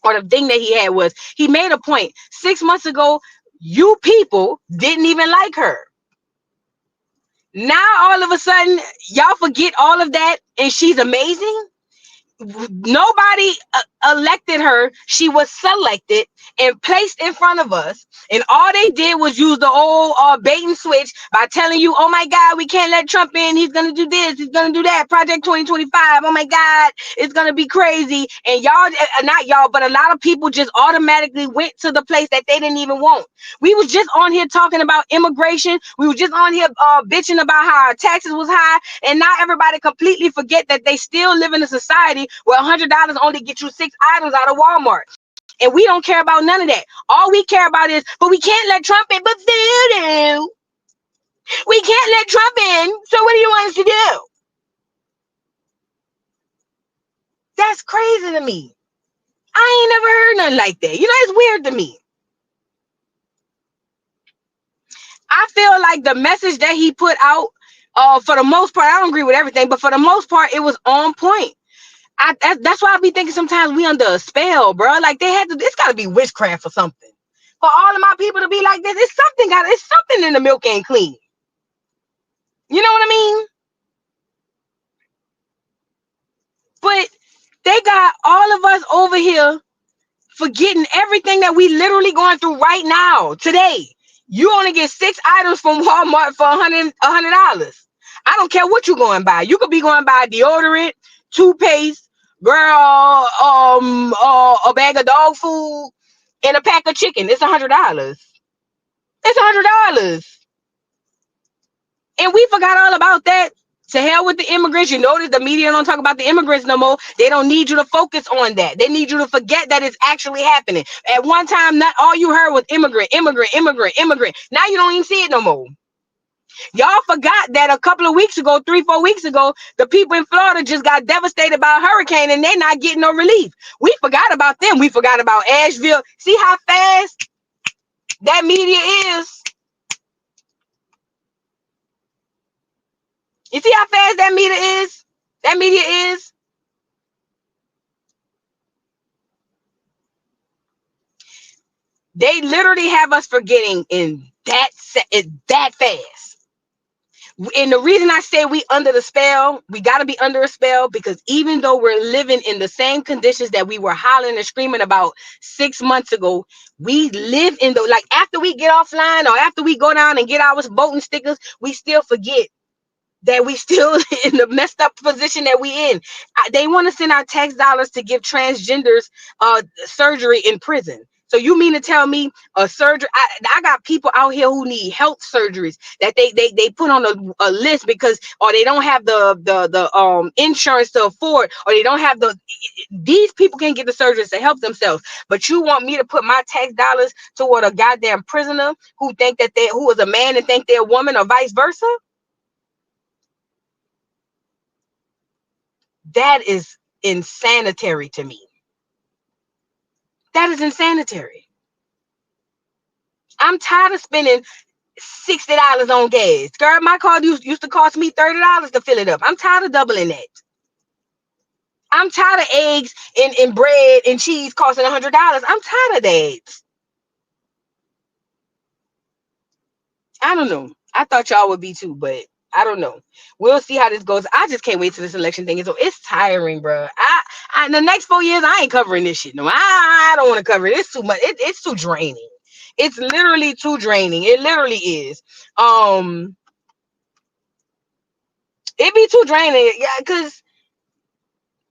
or the thing that he had, was he made a point. 6 months ago, you people didn't even like her. Now all of a sudden y'all forget all of that and she's amazing. Nobody elected her. She was selected and placed in front of us, and all they did was use the old bait and switch by telling you, oh my God, we can't let Trump in, he's gonna do this, he's gonna do that, Project 2025, oh my God, it's gonna be crazy. And y'all, not y'all, but a lot of people just automatically went to the place that they didn't even want. We was just on here talking about immigration, we were just on here bitching about how our taxes was high, and now everybody completely forget that they still live in a society where $100 only get you 6 items out of Walmart. And we don't care about none of that. All we care about is, but we can't let Trump in. But voodoo. We can't let Trump in. So what do you want us to do? That's crazy to me. I ain't never heard nothing like that. It's weird to me. I feel like the message that he put out, for the most part, I don't agree with everything, but for the most part, it was on point. That's why I be thinking sometimes we under a spell, bro. Like it's got to be witchcraft or something for all of my people to be like this. It's something in the milk ain't clean. You know what I mean? But they got all of us over here forgetting everything that we literally going through right now. Today, you only get 6 items from Walmart for $100. I don't care what you're going by. You could be going by deodorant, toothpaste, girl, a bag of dog food, and a pack of chicken. It's $100. It's $100. And we forgot all about that. To hell with the immigrants. You notice the media don't talk about the immigrants no more. They don't need you to focus on that. They need you to forget that it's actually happening. At one time, not all you heard was immigrant. Now you don't even see it no more. Y'all forgot that a couple of weeks ago, 3-4 weeks ago, the people in Florida just got devastated by a hurricane and they're not getting no relief. We forgot about them. We forgot about Asheville. See how fast that media is? You see how fast that media is? That media is? They literally have us forgetting in that fast. And the reason I say we under the spell, we got to be under a spell, because even though we're living in the same conditions that we were hollering and screaming about 6 months ago, we live in after we get offline or after we go down and get our voting stickers, we still forget that we still in the messed up position that we in. They want to send our tax dollars to give transgenders surgery in prison. So you mean to tell me a surgery? I got people out here who need health surgeries that they put on a list because, or they don't have the insurance to afford, or they don't have these people can't get the surgeries to help themselves. But you want me to put my tax dollars toward a goddamn prisoner who is a man and think they're a woman, or vice versa? That is insanitary to me. That is insanitary. I'm tired of spending $60 on gas. Girl, my car used to cost me $30 to fill it up. I'm tired of doubling that. I'm tired of eggs and bread and cheese costing $100. I'm tired of that. I don't know. I thought y'all would be too, but I don't know. We'll see how this goes. I just can't wait till this election thing is over. It's tiring, bro. I the next 4 years, I ain't covering this shit. No, I don't want to cover it. It's too much. It's too draining. It's literally too draining. It literally is. It be too draining. Yeah, because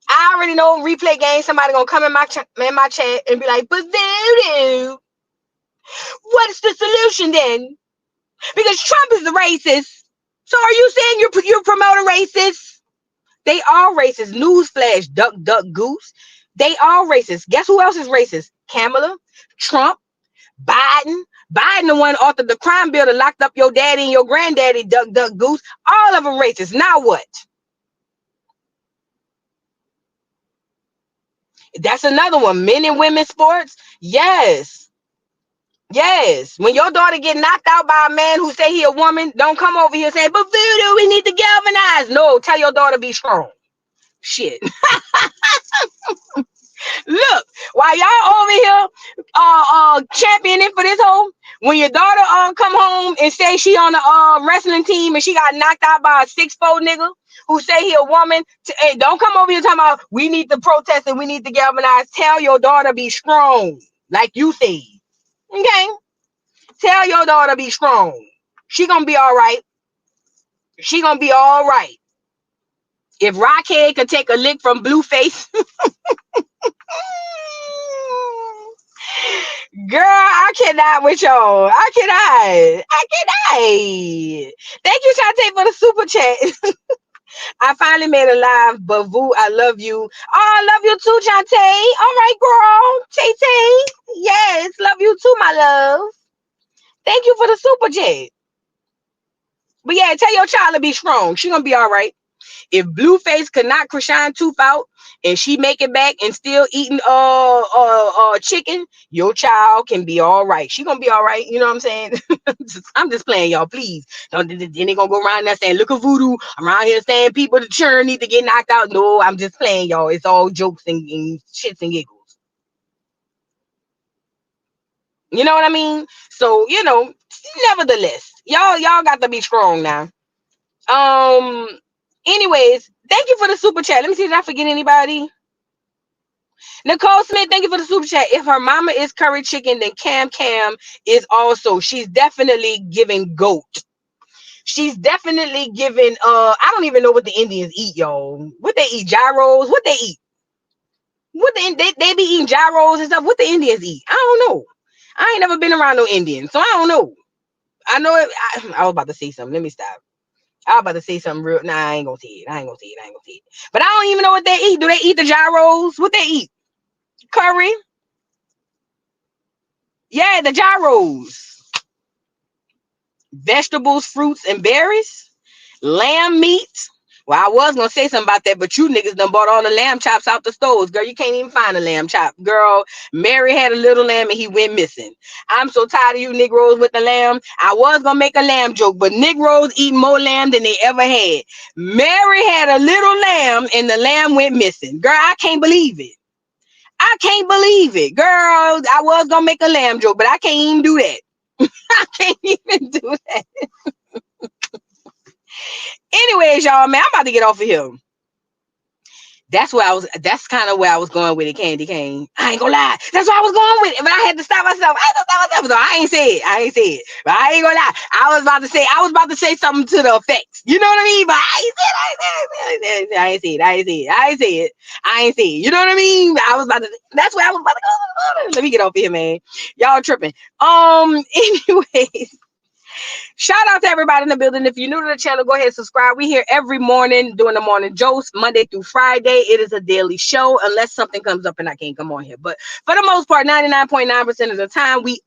I already know replay game. Somebody gonna come in my chat and be like, but voodoo. What's the solution then? Because Trump is the racist. So are you saying you're promoting racists? They are racist. Newsflash, duck, duck, goose. They are racist. Guess who else is racist? Kamala, Trump, Biden. Biden, the one authored the crime bill that locked up your daddy and your granddaddy, duck, duck, goose. All of them racist. Now what? That's another one. Men and women sports. Yes. Yes. When your daughter get knocked out by a man who say he a woman, don't come over here and say, but voodoo, we need to galvanize. No, tell your daughter be strong. Shit. Look, while y'all over here championing for this hoe, when your daughter come home and say she on the wrestling team and she got knocked out by a 6'4" nigga who say he a woman, hey, don't come over here talking about we need to protest and we need to galvanize. Tell your daughter be strong, like you said. Okay? Tell your daughter be strong. She gonna be all right. She gonna be all right. If Rockhead could take a lick from Blueface, girl, I cannot with y'all. I cannot. Thank you, Shantae, for the super chat. I finally made a live, but Vu, I love you. Oh, I love you too, Shantae. All right, girl. Tay. Yes, love you too, my love. Thank you for the super chat. But yeah, tell your child to be strong. She gonna be all right. If Blueface could knock Krishan tooth out and she make it back and still eating chicken, your child can be all right. She gonna be all right. You know what I'm saying? I'm just playing, y'all. Please don't. Then they gonna go around there saying, "Look at voodoo around here saying people to churn need to get knocked out." No, I'm just playing, y'all. It's all jokes and shits and giggles. You know what I mean? So nevertheless, y'all got to be strong now. Anyways, thank you for the super chat. Let me see, did I forget anybody? Nicole Smith, thank you for the super chat. If her mama is curry chicken, then Cam is also. She's definitely giving goat. She's definitely giving. I don't even know what the Indians eat, y'all. What they eat? Gyros? What they eat? What they be eating gyros and stuff? What the Indians eat? I don't know. I ain't never been around no Indians, so I don't know. I know it. I was about to say something. Let me stop. I was about to say something real. Nah, I ain't gonna say it. But I don't even know what they eat. Do they eat the gyros? What they eat? Curry? Yeah, the gyros. Vegetables, fruits, and berries. Lamb meat. Well, I was gonna say something about that, but you niggas done bought all the lamb chops out the stores. Girl, you can't even find a lamb chop. Girl, Mary had a little lamb and he went missing. I'm so tired of you Negroes with the lamb. I was gonna make a lamb joke, but Negroes eat more lamb than they ever had. Mary had a little lamb and the lamb went missing. Girl, I can't believe it. I can't believe it. Girl, I was gonna make a lamb joke, but I can't even do that. I can't even do that. Anyways, y'all, man, I'm about to get off of here. That's kind of where I was going with it, Candy Cane. I ain't gonna lie. That's where I was going with it. But I had to stop myself. So I ain't say it. But I ain't gonna lie. I was about to say something to the effects. You know what I mean? But I ain't say it. You know what I mean? That's where I was about to go. Let me get off here, man. Y'all tripping. Anyways. Shout out to everybody in the building. If you're new to the channel, go ahead and subscribe. We here every morning doing the morning Joce, Monday through Friday. It is a daily show unless something comes up and I can't come on here. But for the most part, 99.9% of the time, we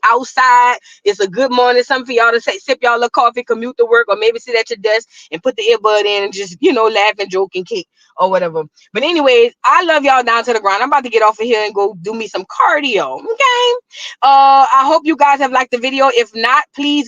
outside. It's a good morning. Something for y'all to say, sip y'all a coffee, commute to work, or maybe sit at your desk and put the earbud in and just, laugh and joke and kick or whatever. But anyways, I love y'all down to the ground. I'm about to get off of here and go do me some cardio. Okay. I hope you guys have liked the video. If not, please